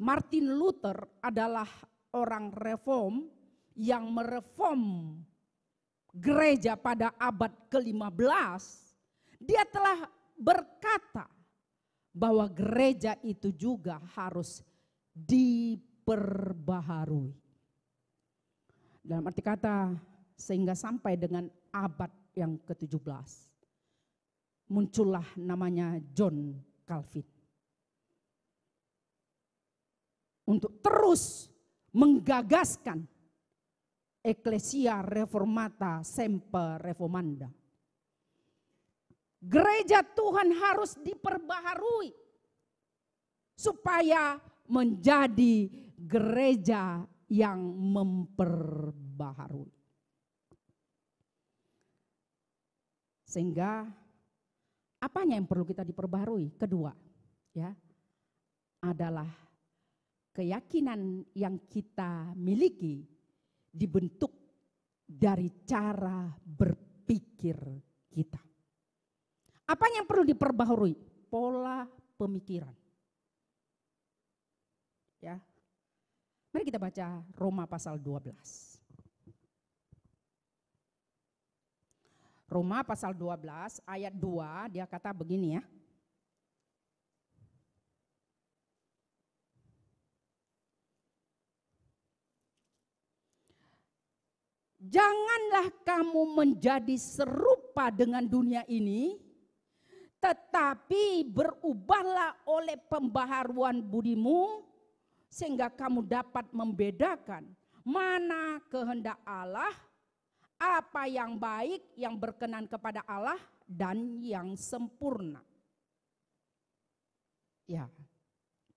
Martin Luther adalah orang reform yang mereform gereja pada abad ke-15. Dia telah berkata bahwa gereja itu juga harus diperbaharui. Dalam arti kata, sehingga sampai dengan abad yang ke-17 muncullah namanya John Calvin untuk terus menggagaskan Ecclesia Reformata Semper Reformanda. Gereja Tuhan harus diperbaharui supaya menjadi gereja yang memperbaharui. Sehingga apanya yang perlu kita diperbaharui? Kedua, ya, adalah keyakinan yang kita miliki dibentuk dari cara berpikir kita. Apa yang perlu diperbaharui? Pola pemikiran. Ya. Mari kita baca Roma pasal 12. Roma pasal 12 ayat 2 dia kata begini ya. Janganlah kamu menjadi serupa dengan dunia ini, tetapi berubahlah oleh pembaharuan budimu, sehingga kamu dapat membedakan mana kehendak Allah, apa yang baik, yang berkenan kepada Allah, dan yang sempurna. Ya,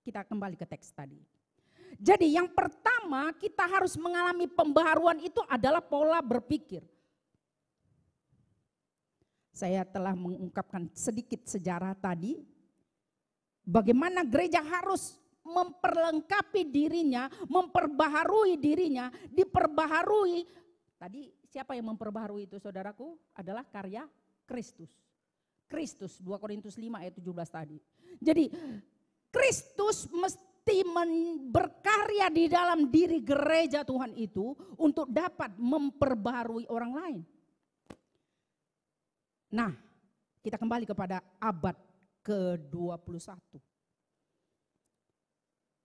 kita kembali ke teks tadi. Jadi yang pertama kita harus mengalami pembaharuan itu adalah pola berpikir. Saya telah mengungkapkan sedikit sejarah tadi. Bagaimana gereja harus memperlengkapi dirinya, memperbaharui dirinya, diperbaharui. Tadi siapa yang memperbaharui itu saudaraku? Adalah karya Kristus. Kristus 2 Korintus 5 ayat 17 tadi. Jadi Kristus mesti berkarya di dalam diri gereja Tuhan itu untuk dapat memperbaharui orang lain. Nah, kita kembali kepada abad ke-21.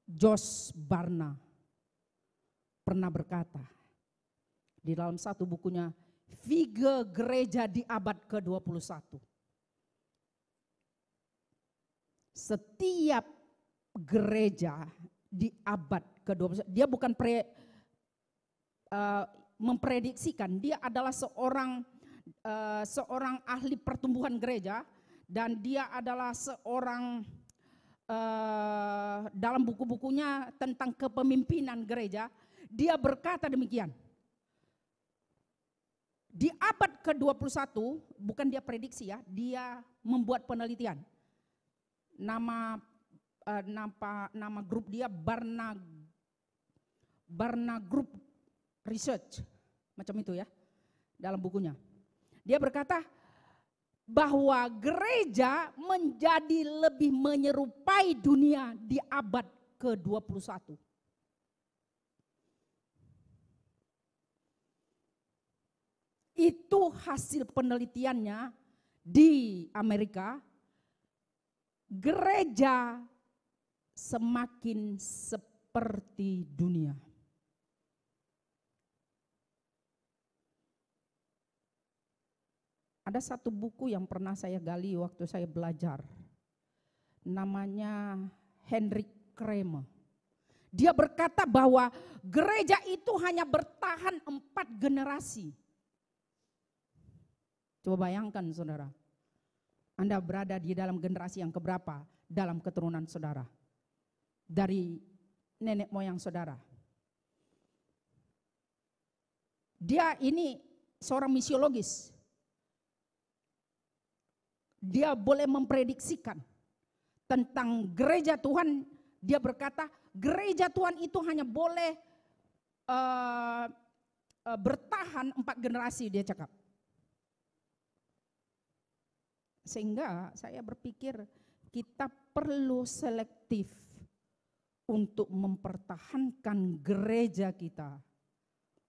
Josh Barna pernah berkata di dalam satu bukunya, Fige Gereja di Abad ke-21. Setiap gereja di abad ke-21, dia bukan memprediksikan, dia adalah seorang ahli pertumbuhan gereja, dan dia adalah seorang dalam buku-bukunya tentang kepemimpinan gereja, dia berkata demikian. Di abad ke-21, bukan dia prediksi ya, dia membuat penelitian. Nama grup dia Barna Group Research, macam itu ya, dalam bukunya. Dia berkata bahwa gereja menjadi lebih menyerupai dunia di abad ke-21. Itu hasil penelitiannya di Amerika. Gereja semakin seperti dunia. Ada satu buku yang pernah saya gali waktu saya belajar. Namanya Hendrik Kramer. Dia berkata bahwa gereja itu hanya bertahan 4 generasi. Coba bayangkan saudara. Anda berada di dalam generasi yang keberapa dalam keturunan saudara? Dari nenek moyang saudara. Dia ini seorang misiologis. Dia boleh memprediksikan tentang gereja Tuhan. Dia berkata gereja Tuhan itu hanya boleh bertahan 4 generasi, dia cakap. Sehingga saya berpikir kita perlu selektif untuk mempertahankan gereja kita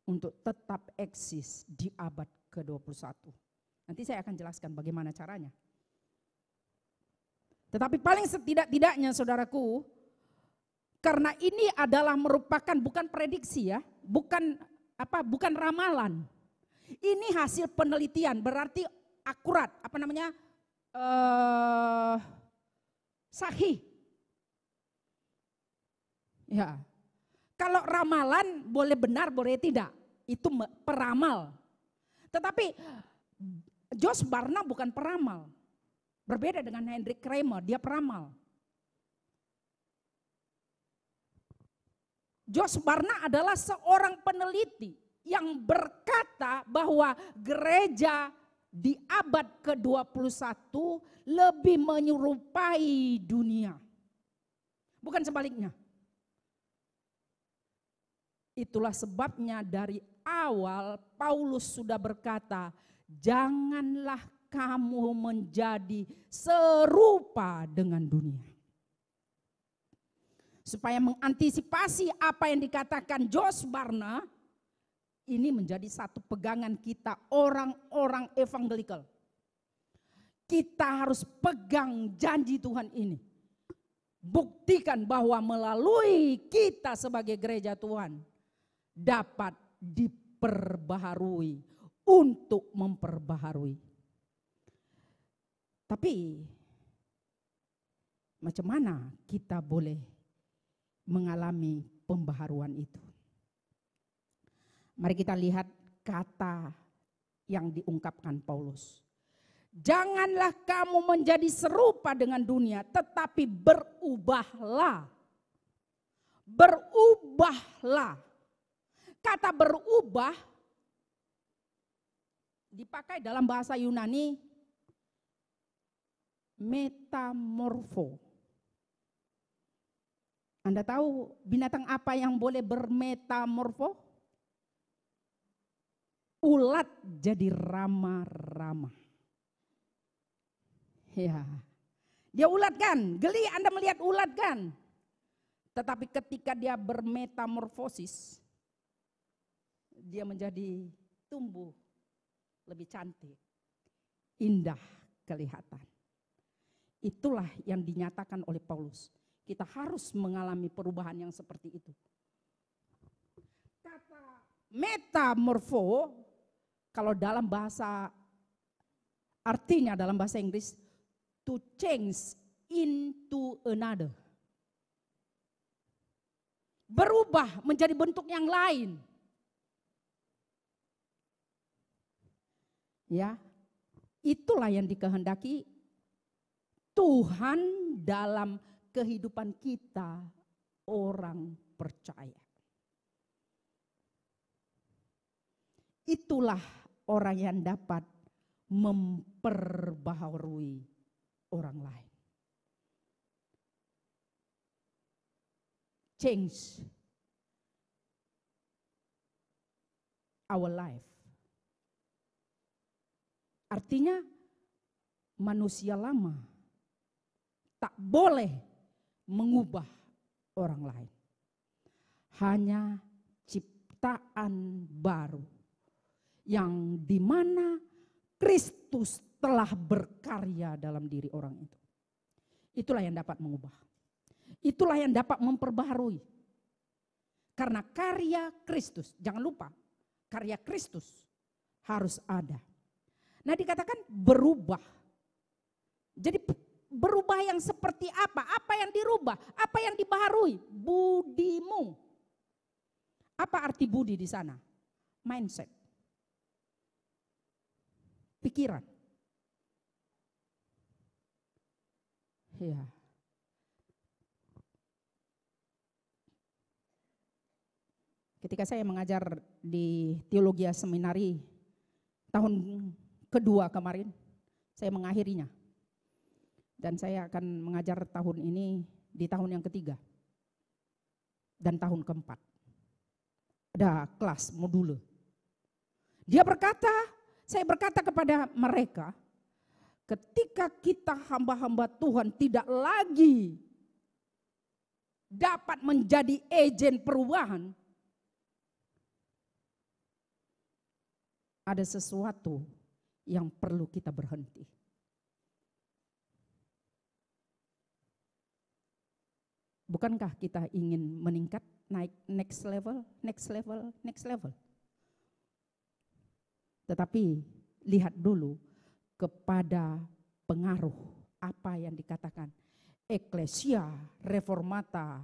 untuk tetap eksis di abad ke-21. Nanti saya akan jelaskan bagaimana caranya. Tetapi paling setidak-tidaknya saudaraku, karena ini adalah merupakan bukan prediksi ya, bukan ramalan. Ini hasil penelitian, berarti akurat, sahih. Ya. Kalau ramalan boleh benar, boleh tidak. Itu peramal. Tetapi Josh Barna bukan peramal. Berbeda dengan Hendrik Kramer, dia peramal. Josh Barna adalah seorang peneliti yang berkata bahwa gereja di abad ke-21 lebih menyerupai dunia. Bukan sebaliknya. Itulah sebabnya dari awal Paulus sudah berkata, janganlah kamu menjadi serupa dengan dunia. Supaya mengantisipasi apa yang dikatakan Josh Barna, ini menjadi satu pegangan kita orang-orang evangelikal. Kita harus pegang janji Tuhan ini. Buktikan bahwa melalui kita sebagai gereja Tuhan dapat diperbaharui untuk memperbaharui. Tapi macam mana kita boleh mengalami pembaharuan itu? Mari kita lihat kata yang diungkapkan Paulus. Janganlah kamu menjadi serupa dengan dunia, tetapi berubahlah. Berubahlah. Kata berubah dipakai dalam bahasa Yunani metamorfo. Anda tahu binatang apa yang boleh bermetamorfo? Ulat jadi rama-rama. Ya, dia ulat kan, geli Anda melihat ulat kan. Tetapi ketika dia bermetamorfosis, dia menjadi tumbuh lebih cantik, indah kelihatan. Itulah yang dinyatakan oleh Paulus. Kita harus mengalami perubahan yang seperti itu. Kata metamorfo, kalau dalam bahasa, artinya dalam bahasa Inggris, to change into another. Berubah menjadi bentuk yang lain. Ya, itulah yang dikehendaki Tuhan dalam kehidupan kita orang percaya. Itulah orang yang dapat memperbaharui orang lain. Change our life. Artinya manusia lama tak boleh mengubah orang lain. Hanya ciptaan baru yang dimana Kristus telah berkarya dalam diri orang itu. Itulah yang dapat mengubah. Itulah yang dapat memperbaharui. Karena karya Kristus, jangan lupa, karya Kristus harus ada. Nah dikatakan berubah. Jadi berubah yang seperti apa? Apa yang dirubah? Apa yang dibaharui? Budimu. Apa arti budi di sana? Mindset. Pikiran. Ya. Ketika saya mengajar di Teologia Seminari tahun kedua kemarin, saya mengakhirinya. Dan saya akan mengajar tahun ini di tahun yang ketiga. Dan tahun keempat. Ada kelas modul. Dia berkata, saya berkata kepada mereka, ketika kita hamba-hamba Tuhan tidak lagi dapat menjadi agen perubahan, ada sesuatu yang perlu kita berhenti. Bukankah kita ingin meningkat, naik next level, next level, next level? Tetapi lihat dulu kepada pengaruh apa yang dikatakan Ecclesia Reformata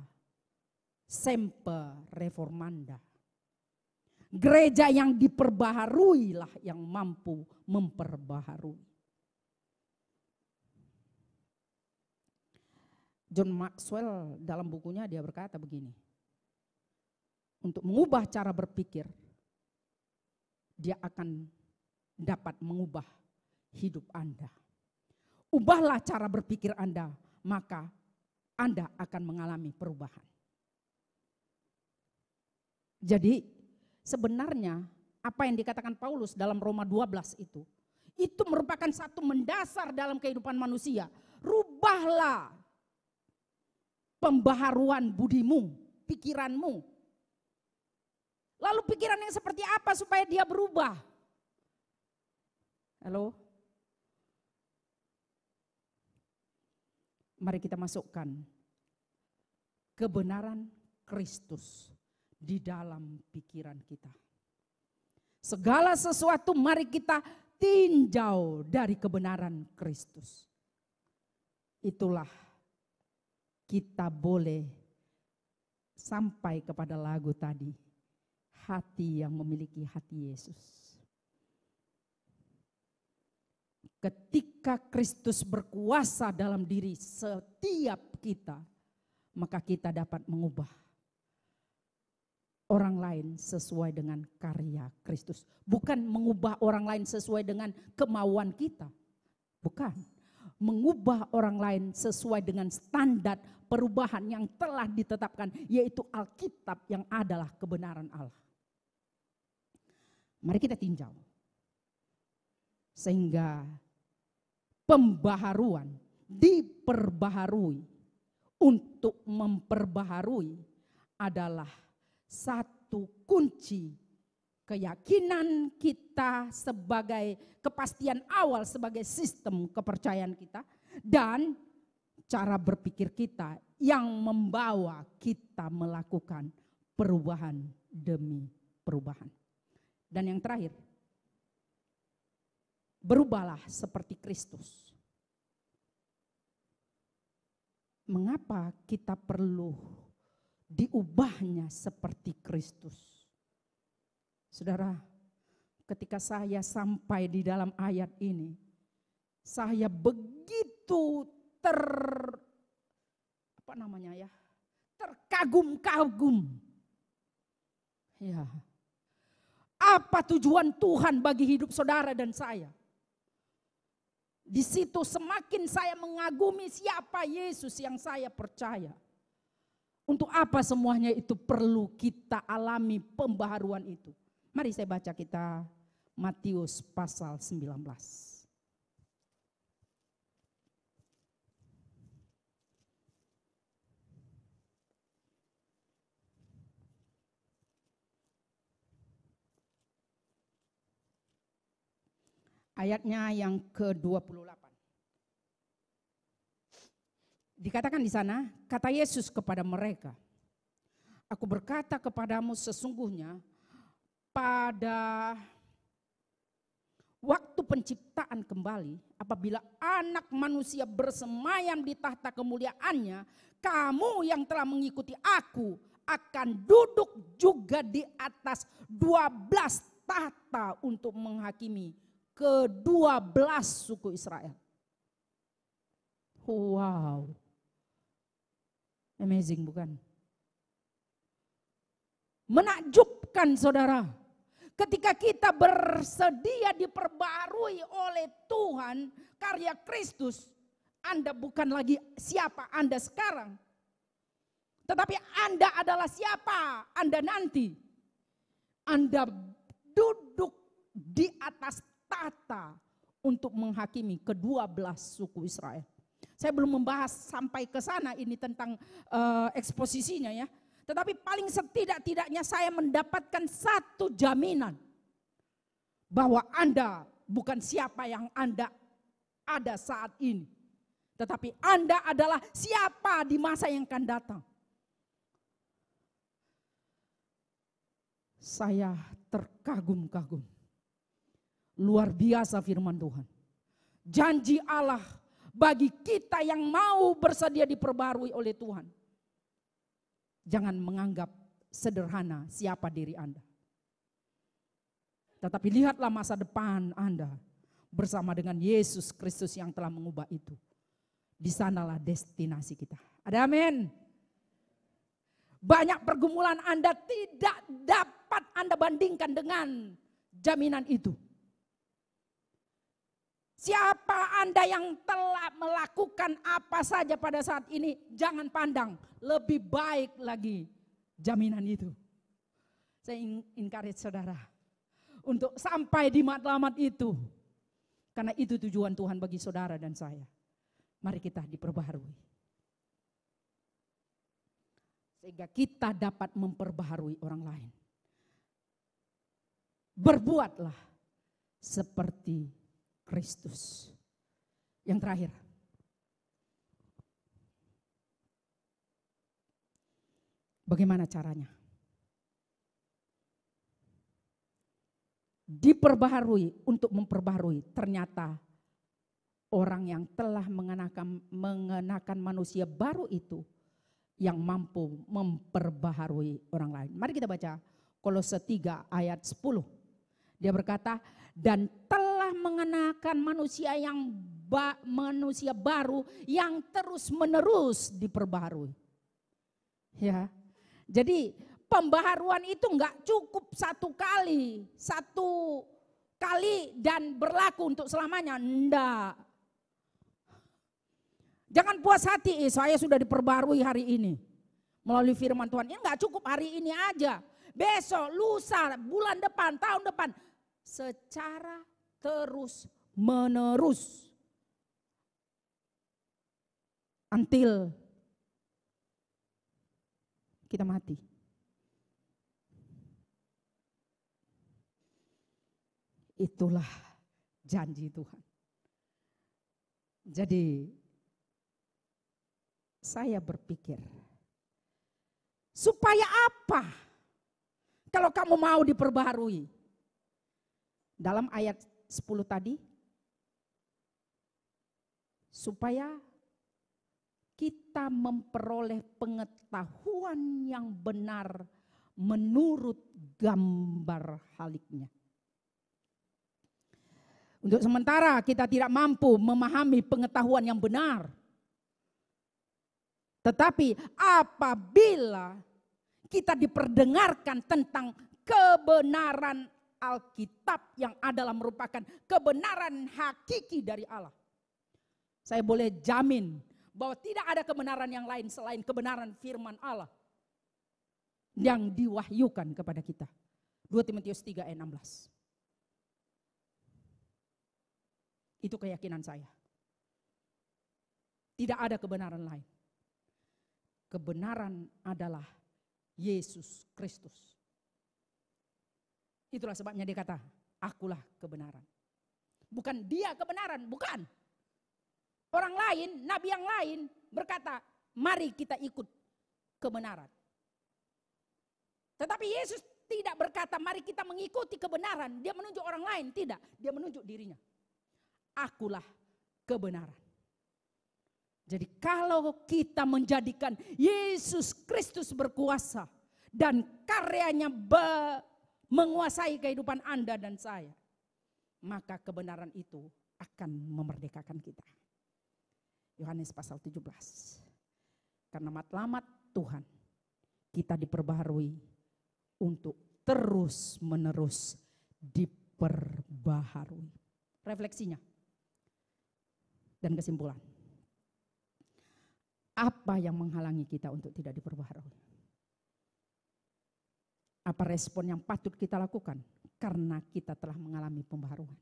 Semper Reformanda. Gereja yang diperbaharui lah yang mampu memperbaharui. John Maxwell dalam bukunya dia berkata begini, untuk mengubah cara berpikir, dia akan dapat mengubah hidup Anda. Ubahlah cara berpikir Anda, maka Anda akan mengalami perubahan. Jadi sebenarnya apa yang dikatakan Paulus dalam Roma 12 itu merupakan satu mendasar dalam kehidupan manusia. Rubahlah pembaharuan budimu, pikiranmu. Lalu pikiran yang seperti apa supaya dia berubah? Halo? Mari kita masukkan kebenaran Kristus di dalam pikiran kita. Segala sesuatu mari kita tinjau dari kebenaran Kristus. Itulah kita boleh sampai kepada lagu tadi, hati yang memiliki hati Yesus. Ketika Kristus berkuasa dalam diri setiap kita, maka kita dapat mengubah orang lain sesuai dengan karya Kristus. Bukan mengubah orang lain sesuai dengan kemauan kita. Bukan. Mengubah orang lain sesuai dengan standar perubahan yang telah ditetapkan, yaitu Alkitab yang adalah kebenaran Allah. Mari kita tinjau. Sehingga pembaharuan diperbaharui, untuk memperbaharui adalah satu kunci keyakinan kita sebagai kepastian awal sebagai sistem kepercayaan kita dan cara berpikir kita yang membawa kita melakukan perubahan demi perubahan. Dan yang terakhir, berubahlah seperti Kristus. Mengapa kita perlu diubahnya seperti Kristus? Saudara, ketika saya sampai di dalam ayat ini, saya begitu terkagum-kagum. Ya. Apa tujuan Tuhan bagi hidup saudara dan saya? Di situ semakin saya mengagumi siapa Yesus yang saya percaya. Untuk apa semuanya itu perlu kita alami pembaharuan itu? Mari saya baca kita Matius pasal 19. Ayatnya yang ke-28. Dikatakan di sana, kata Yesus kepada mereka, aku berkata kepadamu sesungguhnya pada waktu penciptaan kembali, apabila anak manusia bersemayam di tahta kemuliaannya, kamu yang telah mengikuti aku akan duduk juga di atas 12 tahta untuk menghakimi ke-12 suku Israel. Wow. Amazing bukan? Menakjubkan saudara. Ketika kita bersedia diperbarui oleh Tuhan, karya Kristus, Anda bukan lagi siapa Anda sekarang. Tetapi Anda adalah siapa Anda nanti. Anda duduk di atas tahta untuk menghakimi ke-12 suku Israel. Saya belum membahas sampai ke sana ini tentang eksposisinya ya. Tetapi paling setidak-tidaknya saya mendapatkan satu jaminan bahwa Anda bukan siapa yang Anda ada saat ini. Tetapi Anda adalah siapa di masa yang akan datang. Saya terkagum-kagum. Luar biasa firman Tuhan. Janji Allah bagi kita yang mau bersedia diperbarui oleh Tuhan. Jangan menganggap sederhana siapa diri Anda. Tetapi lihatlah masa depan Anda bersama dengan Yesus Kristus yang telah mengubah itu. Di sanalah destinasi kita. Ada amin. Banyak pergumulan Anda tidak dapat Anda bandingkan dengan jaminan itu. Siapa Anda yang telah melakukan apa saja pada saat ini, jangan pandang, lebih baik lagi jaminan itu. Saya encourage saudara untuk sampai di matlamat itu. Karena itu tujuan Tuhan bagi saudara dan saya. Mari kita diperbaharui. Sehingga kita dapat memperbaharui orang lain. Berbuatlah seperti Kristus. Yang terakhir. Bagaimana caranya? Diperbaharui, untuk memperbaharui. Ternyata orang yang telah mengenakan manusia baru itu yang mampu memperbaharui orang lain. Mari kita baca Kolose 3 ayat 10. Dia berkata, dan telah mengenakan manusia manusia baru yang terus menerus diperbaharui. Ya, jadi pembaharuan itu enggak cukup satu kali dan berlaku untuk selamanya. Enggak. Jangan puas hati, saya sudah diperbarui hari ini melalui firman Tuhan. Ini enggak cukup hari ini aja. Besok, lusa, bulan depan, tahun depan. Secara terus menerus. Until kita mati. Itulah janji Tuhan. Jadi saya berpikir, supaya apa kalau kamu mau diperbaharui? Dalam ayat 10 tadi, supaya kita memperoleh pengetahuan yang benar menurut gambar haliknya. Untuk sementara kita tidak mampu memahami pengetahuan yang benar. Tetapi apabila kita diperdengarkan tentang kebenaran Alkitab yang adalah merupakan kebenaran hakiki dari Allah. Saya boleh jamin bahwa tidak ada kebenaran yang lain selain kebenaran firman Allah yang diwahyukan kepada kita. 2 Timotius 3 ayat 16. Itu keyakinan saya. Tidak ada kebenaran lain. Kebenaran adalah Yesus Kristus. Itulah sebabnya dia kata, akulah kebenaran. Bukan dia kebenaran, bukan. Orang lain, nabi yang lain berkata, mari kita ikut kebenaran. Tetapi Yesus tidak berkata, mari kita mengikuti kebenaran. Dia menunjuk orang lain, tidak. Dia menunjuk dirinya. Akulah kebenaran. Jadi kalau kita menjadikan Yesus Kristus berkuasa dan karyanya menguasai kehidupan Anda dan saya, maka kebenaran itu akan memerdekakan kita. Yohanes pasal 17. Karena matlamat Tuhan, kita diperbaharui untuk terus menerus diperbaharui. Refleksinya dan kesimpulan. Apa yang menghalangi kita untuk tidak diperbaharui? Apa respon yang patut kita lakukan? Karena kita telah mengalami pembaharuan.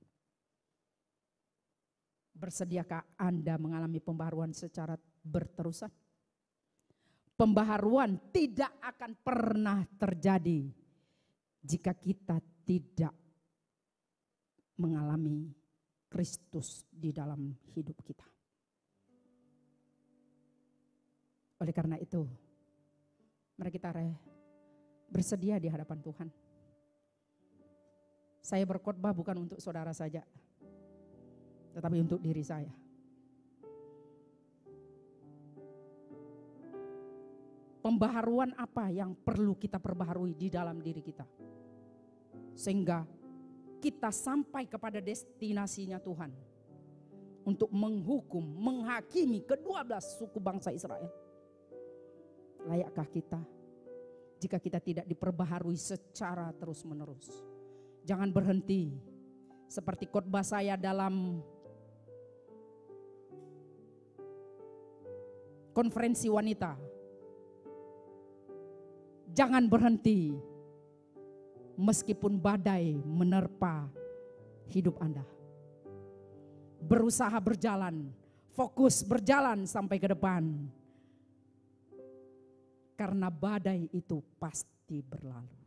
Bersediakah Anda mengalami pembaharuan secara berterusan? Pembaharuan tidak akan pernah terjadi jika kita tidak mengalami Kristus di dalam hidup kita. Oleh karena itu, mari kita bersedia di hadapan Tuhan. Saya berkhotbah bukan untuk saudara saja, tetapi untuk diri saya. Pembaharuan apa yang perlu kita perbaharui di dalam diri kita, sehingga kita sampai kepada destinasinya Tuhan untuk menghukum, menghakimi ke-12 suku bangsa Israel. Layakkah kita jika kita tidak diperbaharui secara terus-menerus? Jangan berhenti seperti khotbah saya dalam konferensi wanita. Jangan berhenti meskipun badai menerpa hidup Anda. Berusaha berjalan, fokus berjalan sampai ke depan. Karena badai itu pasti berlalu.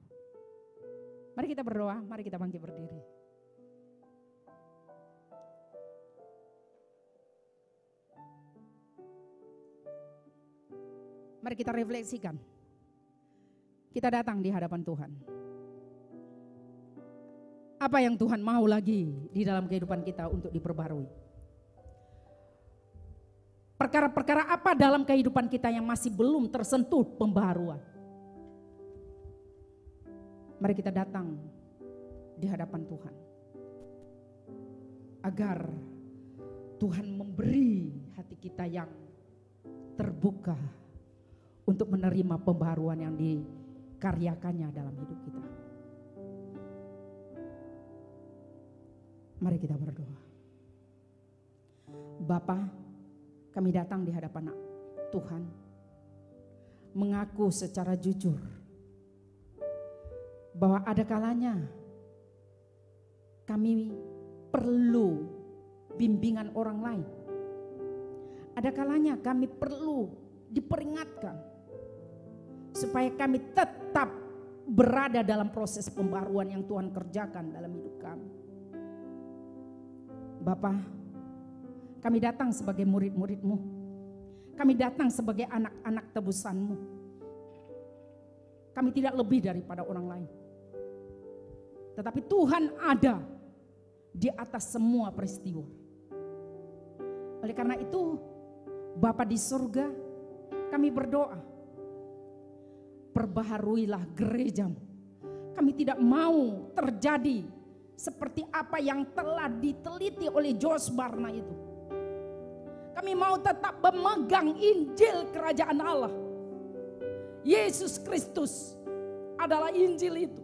Mari kita berdoa, mari kita bangkit berdiri. Mari kita refleksikan. Kita datang di hadapan Tuhan. Apa yang Tuhan mau lagi di dalam kehidupan kita untuk diperbarui? Perkara-perkara apa dalam kehidupan kita yang masih belum tersentuh pembaharuan? Mari kita datang di hadapan Tuhan. Agar Tuhan memberi hati kita yang terbuka untuk menerima pembaharuan yang dikaryakannya dalam hidup kita. Mari kita berdoa. Bapa, kami datang di hadapan Tuhan, mengaku secara jujur bahwa ada kalanya kami perlu bimbingan orang lain. Ada kalanya kami perlu diperingatkan supaya kami tetap berada dalam proses pembaruan yang Tuhan kerjakan dalam hidup kami. Bapa, kami datang sebagai murid-murid-Mu. Kami datang sebagai anak-anak tebusan-Mu. Kami tidak lebih daripada orang lain. Tetapi Tuhan ada di atas semua peristiwa. Oleh karena itu, Bapa di surga, kami berdoa, perbaharuilah gereja-Mu. Kami tidak mau terjadi seperti apa yang telah diteliti oleh Josh Barna itu. Kami mau tetap memegang Injil Kerajaan Allah. Yesus Kristus adalah Injil itu.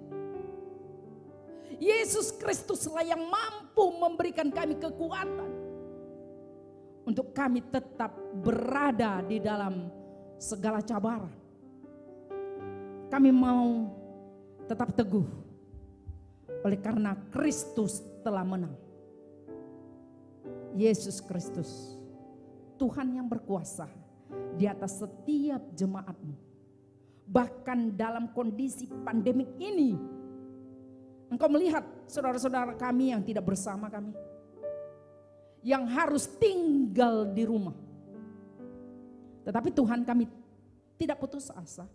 Yesus Kristuslah yang mampu memberikan kami kekuatan untuk kami tetap berada di dalam segala cabaran. Kami mau tetap teguh oleh karena Kristus telah menang. Yesus Kristus, Tuhan yang berkuasa di atas setiap jemaat-Mu. Bahkan dalam kondisi pandemik ini, Engkau melihat saudara-saudara kami yang tidak bersama kami, yang harus tinggal di rumah. Tetapi Tuhan, kami tidak putus asa,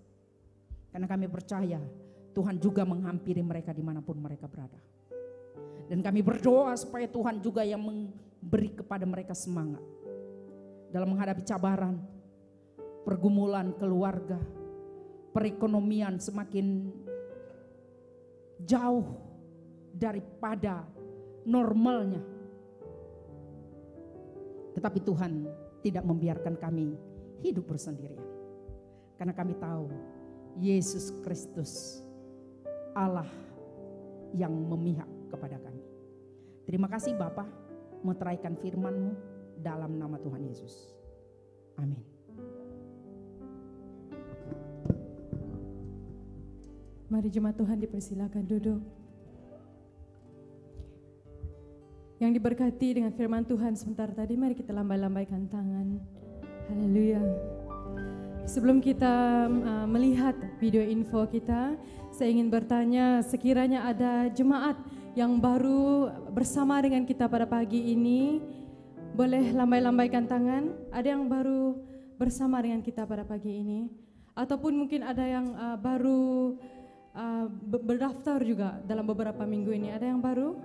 karena kami percaya Tuhan juga menghampiri mereka dimanapun mereka berada. Dan kami berdoa supaya Tuhan juga yang memberi kepada mereka semangat dalam menghadapi cabaran, pergumulan keluarga, perekonomian semakin jauh daripada normalnya. Tetapi Tuhan tidak membiarkan kami hidup bersendirian. Karena kami tahu Yesus Kristus Allah yang memihak kepada kami. Terima kasih Bapa, meteraikan firman-Mu dalam nama Tuhan Yesus. Amin. Mari jemaat Tuhan dipersilakan duduk. yang diberkati dengan firman Tuhan sebentar tadi, mari kita lambai-lambaikan tangan. Haleluya. Sebelum kita melihat video info kita, saya ingin bertanya, sekiranya ada jemaat yang baru bersama dengan kita pada pagi ini, boleh lambai-lambaikan tangan. Ada yang baru bersama dengan kita pada pagi ini, ataupun mungkin ada yang baru berdaftar juga dalam beberapa minggu ini. Ada yang baru?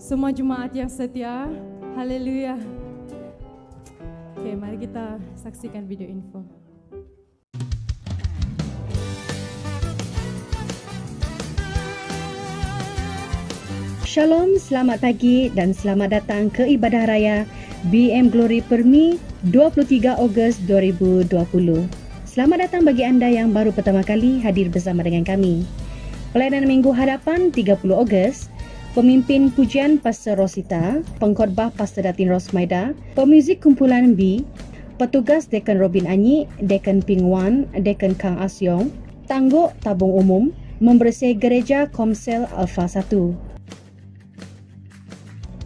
Semua jemaat yang setia, haleluya. Oke, mari kita saksikan video info. Shalom, selamat pagi dan selamat datang ke Ibadah Raya BM Glory Permi 23 Ogos 2020. Selamat datang bagi anda yang baru pertama kali hadir bersama dengan kami. Pelayanan Minggu Hadapan 30 Ogos, pemimpin pujian Pastor Rosita, pengkhotbah Pastor Datin Rosmaida, pemuzik kumpulan B, petugas Dekan Robin Anyi, Dekan Ping Wan, Dekan Kang Asyong, tangguk tabung umum, membersih gereja Komsel Alpha 1.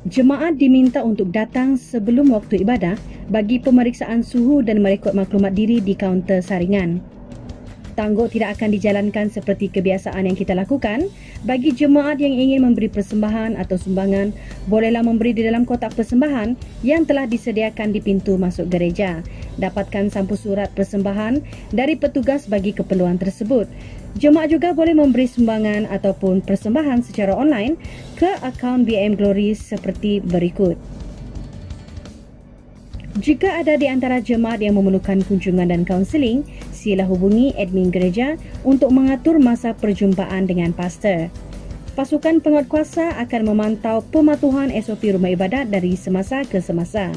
Jemaat diminta untuk datang sebelum waktu ibadah bagi pemeriksaan suhu dan merekod maklumat diri di kaunter saringan. Tangguk tidak akan dijalankan seperti kebiasaan yang kita lakukan. Bagi jemaat yang ingin memberi persembahan atau sumbangan, bolehlah memberi di dalam kotak persembahan yang telah disediakan di pintu masuk gereja. Dapatkan sampul surat persembahan dari petugas bagi keperluan tersebut. Jemaat juga boleh memberi sumbangan ataupun persembahan secara online ke akaun BM Glory seperti berikut. Jika ada di antara jemaat yang memerlukan kunjungan dan kaunseling, sila hubungi admin gereja untuk mengatur masa perjumpaan dengan pastor. Pasukan penguatkuasa akan memantau pematuhan SOP rumah ibadat dari semasa ke semasa.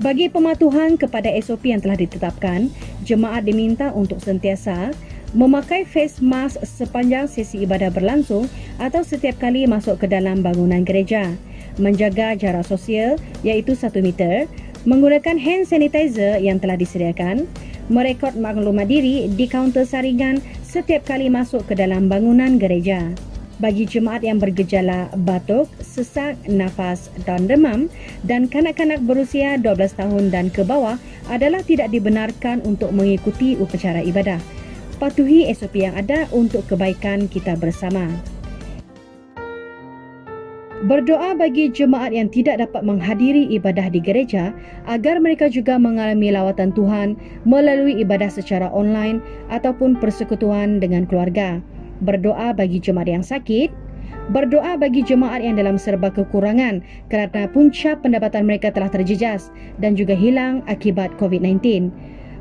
Bagi pematuhan kepada SOP yang telah ditetapkan, jemaat diminta untuk sentiasa memakai face mask sepanjang sesi ibadah berlangsung atau setiap kali masuk ke dalam bangunan gereja, menjaga jarak sosial iaitu 1 meter, menggunakan hand sanitizer yang telah disediakan, merekod maklumat diri di kaunter saringan setiap kali masuk ke dalam bangunan gereja. Bagi jemaat yang bergejala batuk, sesak nafas dan demam dan kanak-kanak berusia 12 tahun dan ke bawah adalah tidak dibenarkan untuk mengikuti upacara ibadah. Patuhi SOP yang ada untuk kebaikan kita bersama. Berdoa bagi jemaat yang tidak dapat menghadiri ibadah di gereja agar mereka juga mengalami lawatan Tuhan melalui ibadah secara online ataupun persekutuan dengan keluarga. Berdoa bagi jemaat yang sakit. Berdoa bagi jemaat yang dalam serba kekurangan kerana punca pendapatan mereka telah terjejas dan juga hilang akibat COVID-19.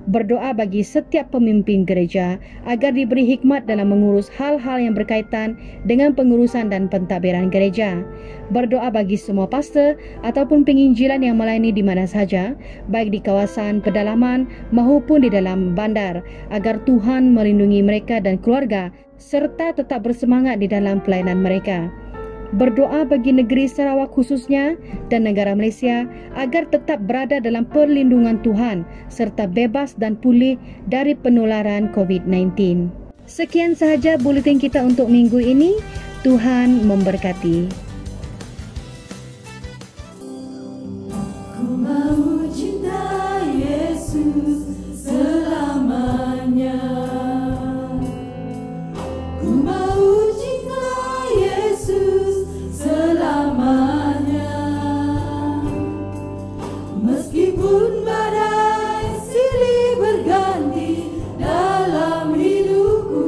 Berdoa bagi setiap pemimpin gereja agar diberi hikmat dalam mengurus hal-hal yang berkaitan dengan pengurusan dan pentadbiran gereja. Berdoa bagi semua pastor ataupun penginjilan yang melayani di mana sahaja, baik di kawasan pedalaman maupun di dalam bandar, agar Tuhan melindungi mereka dan keluarga serta tetap bersemangat di dalam pelayanan mereka. Berdoa bagi negeri Sarawak khususnya dan negara Malaysia agar tetap berada dalam perlindungan Tuhan serta bebas dan pulih dari penularan COVID-19. Sekian sahaja buletin kita untuk minggu ini. Tuhan memberkati. Ku mau cinta Yesus selamanya. Ku mau cinta Yesus selamanya. Meskipun badai silih berganti dalam hidupku,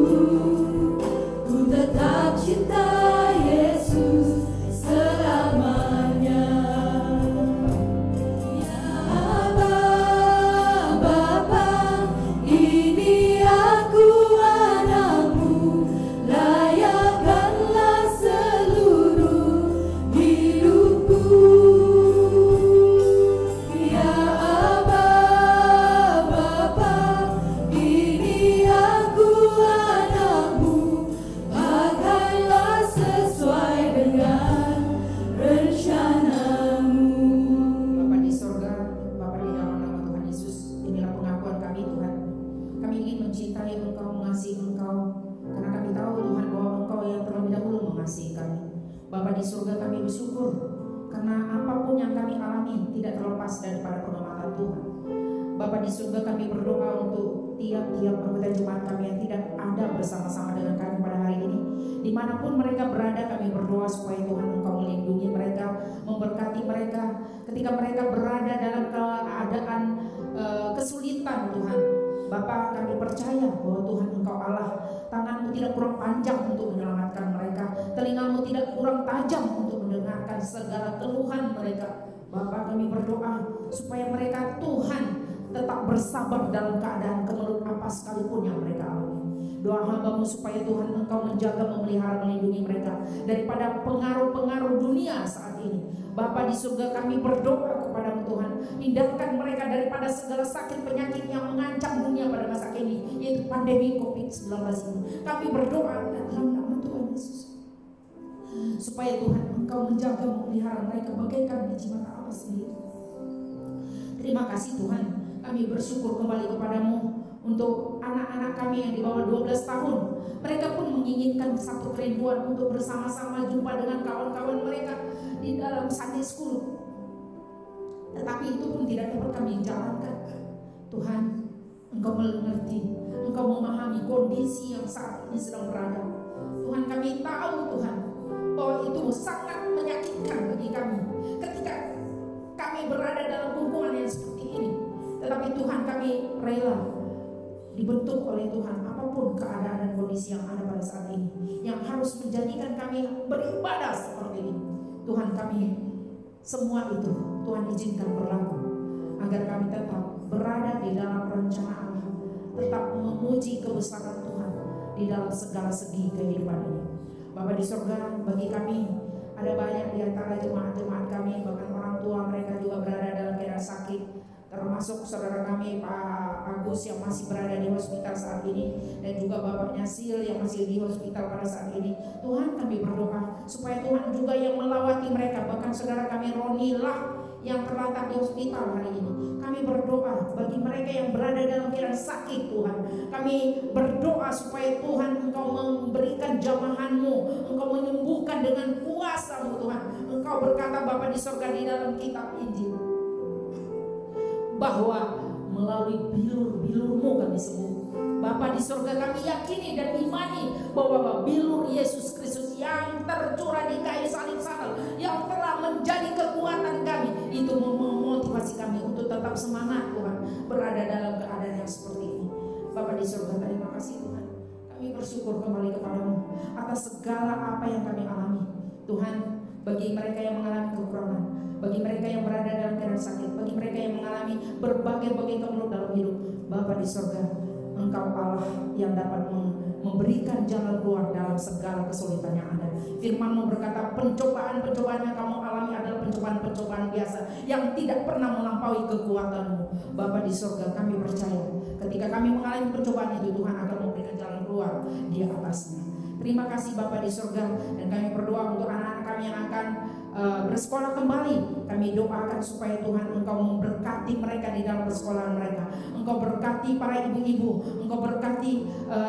ku tetap cinta Yesus selamanya. Ya Bapa, ini aku anakmu, layakkanlah seluruh hidupku. Ya Bapa, ini aku anakmu, pakailah sesuai dengan rencanamu. Bapa di sorga, Bapa di dalam nama Tuhan Yesus, inilah pengakuan kami Tuhan. Kami ingin mencintai Engkau, mengasihi Engkau, karena kami tahu Tuhan bahwa Engkau yang terlebih dahulu mengasihi kami. Bapa di sorga, kami bersyukur karena apapun yang kami alami tidak terlepas daripada pengamatan Tuhan. Bapa di surga, kami berdoa untuk tiap-tiap anggota jemaat kami yang tidak ada bersama-sama dengan kami pada hari ini. Dimanapun mereka berada, kami berdoa supaya Tuhan Engkau melindungi mereka, memberkati mereka ketika mereka berada dalam keadaan kesulitan. Tuhan Bapa, kami percaya bahwa Tuhan Engkau Allah, tangan-Mu tidak kurang panjang untuk menyelamatkan mereka, telinga-Mu tidak kurang tajam untuk mendengarkan segala keluhan mereka. Bapa, kami berdoa supaya mereka Tuhan tetap bersabar dalam keadaan kemelut apa sekalipun yang mereka alami. Doa hamba-Mu supaya Tuhan Engkau menjaga, memelihara, melindungi mereka daripada pengaruh-pengaruh dunia saat ini. Bapa di surga, kami berdoa kepada-Mu Tuhan, pindahkan mereka daripada segala sakit penyakit yang mengancam dunia pada masa kini, yaitu pandemi COVID-19 ini. Kami berdoa dalam nama Tuhan Yesus, supaya Tuhan Engkau menjaga, memelihara mereka bagaikan biji mata Allah sendiri. Terima kasih Tuhan, kami bersyukur kembali kepada-Mu untuk anak-anak kami yang di bawah 12 tahun. Mereka pun menginginkan satu kerinduan untuk bersama-sama jumpa dengan kawan-kawan mereka di dalam Sunday School. Tetapi itu pun tidak dapat kami jalankan. Tuhan, Engkau mengerti, Engkau memahami kondisi yang saat ini sedang berada. Tuhan, kami tahu Tuhan bahwa itu sangat menyakitkan bagi kami ketika kami berada dalam lingkungan yang seperti ini. Tetapi Tuhan, kami rela dibentuk oleh Tuhan apapun keadaan dan kondisi yang ada pada saat ini, yang harus menjadikan kami beribadah seperti ini. Tuhan, kami semua itu Tuhan izinkan berlaku agar kami tetap berada di dalam rencana Allah, tetap memuji kebesaran Tuhan di dalam segala segi kehidupan ini. Bapa di surga, bagi kami ada banyak di antara jemaat-jemaat kami, bahkan orang tua mereka juga berada dalam keadaan sakit, termasuk saudara kami Pak Agus yang masih berada di hospital saat ini, dan juga bapaknya Sil yang masih di hospital pada saat ini. Tuhan, kami berdoa supaya Tuhan juga yang melawati mereka, bahkan saudara kami Roni lah yang terlantar di hospital hari ini. Kami berdoa bagi mereka yang berada dalam keadaan sakit. Tuhan, kami berdoa supaya Tuhan Engkau memberikan jamahan-Mu, Engkau menyembuhkan dengan kuasa-Mu. Tuhan, Engkau berkata Bapa di surga di dalam kitab Injil bahwa melalui bilur-bilur-Mu kami sembuh. Bapa di surga, kami yakini dan imani bahwa bilur Yesus Kristus yang tercurah di kayu salib sana, yang telah menjadi kekuatan kami, itu memotivasi kami untuk tetap semangat Tuhan berada dalam keadaan yang seperti ini. Bapa di surga, terima kasih Tuhan. Kami bersyukur kembali kepada-Mu atas segala apa yang kami alami. Tuhan, bagi mereka yang mengalami kekurangan, bagi mereka yang berada dalam keadaan sakit, bagi mereka yang mengalami berbagai-bagai kemelut dalam hidup, Bapa di surga, Engkau Allah yang dapat memberikan jalan keluar dalam segala kesulitan yang ada. Firman-Mu berkata, pencobaan-pencobaan yang kamu alami adalah pencobaan-pencobaan biasa yang tidak pernah melampaui kekuatan-Mu. Bapa di surga, kami percaya ketika kami mengalami pencobaan itu, Tuhan akan memberikan jalan keluar di atasnya. Terima kasih Bapa di surga, dan kami berdoa untuk anak-anak kami yang akan bersekolah kembali. Kami doakan supaya Tuhan Engkau memberkati mereka di dalam persekolahan mereka. Engkau berkati para ibu-ibu, Engkau berkati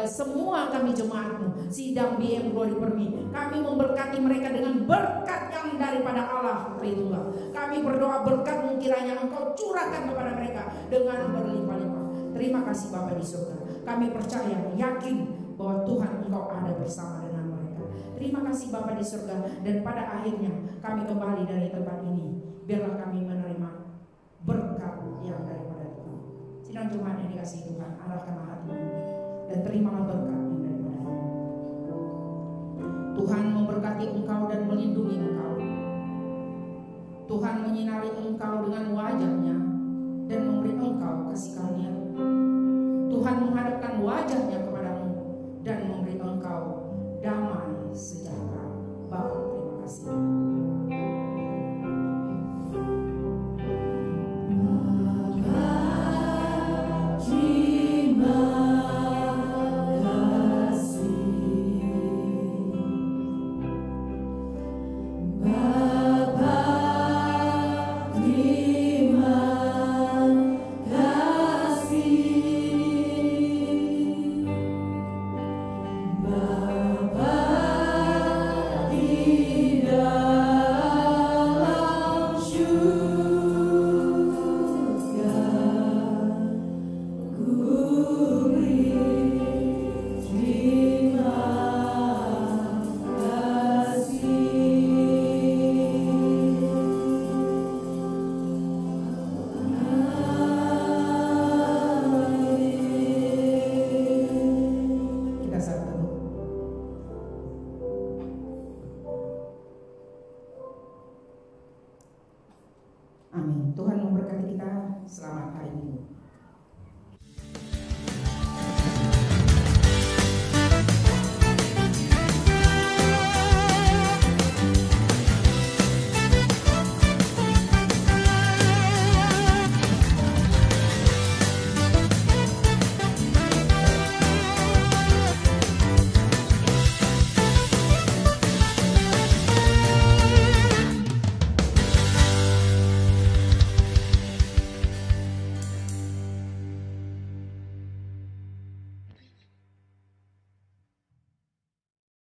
semua kami jemaat-Mu, sidang BM Glory Permi. Kami memberkati mereka dengan berkat yang daripada Allah Tritunggal. Kami berdoa berkat-Mu kiranya Engkau curahkan kepada mereka dengan berlimpah-limpah. Terima kasih Bapa di surga. Kami percaya, yakin bahwa Tuhan Engkau ada bersama dengan mereka. Terima kasih Bapa di surga, dan pada akhirnya kami kembali dari tempat ini, biarlah kami menerima berkat yang daripada Tuhan. Sidang jemaat yang dikasihi Tuhan, arahkanlah hatimu dan terimalah berkat yang daripada Tuhan. Tuhan memberkati engkau dan melindungi engkau. Tuhan menyinari engkau dengan wajah-Nya dan memberi engkau kasih karunia. Tuhan menghadapkan wajah-Nya kepadamu dan memberi engkau damai sejahtera. Bapa, terima kasih. Bapa di dalam Tuhan memberkati kita. Selamat hari Minggu.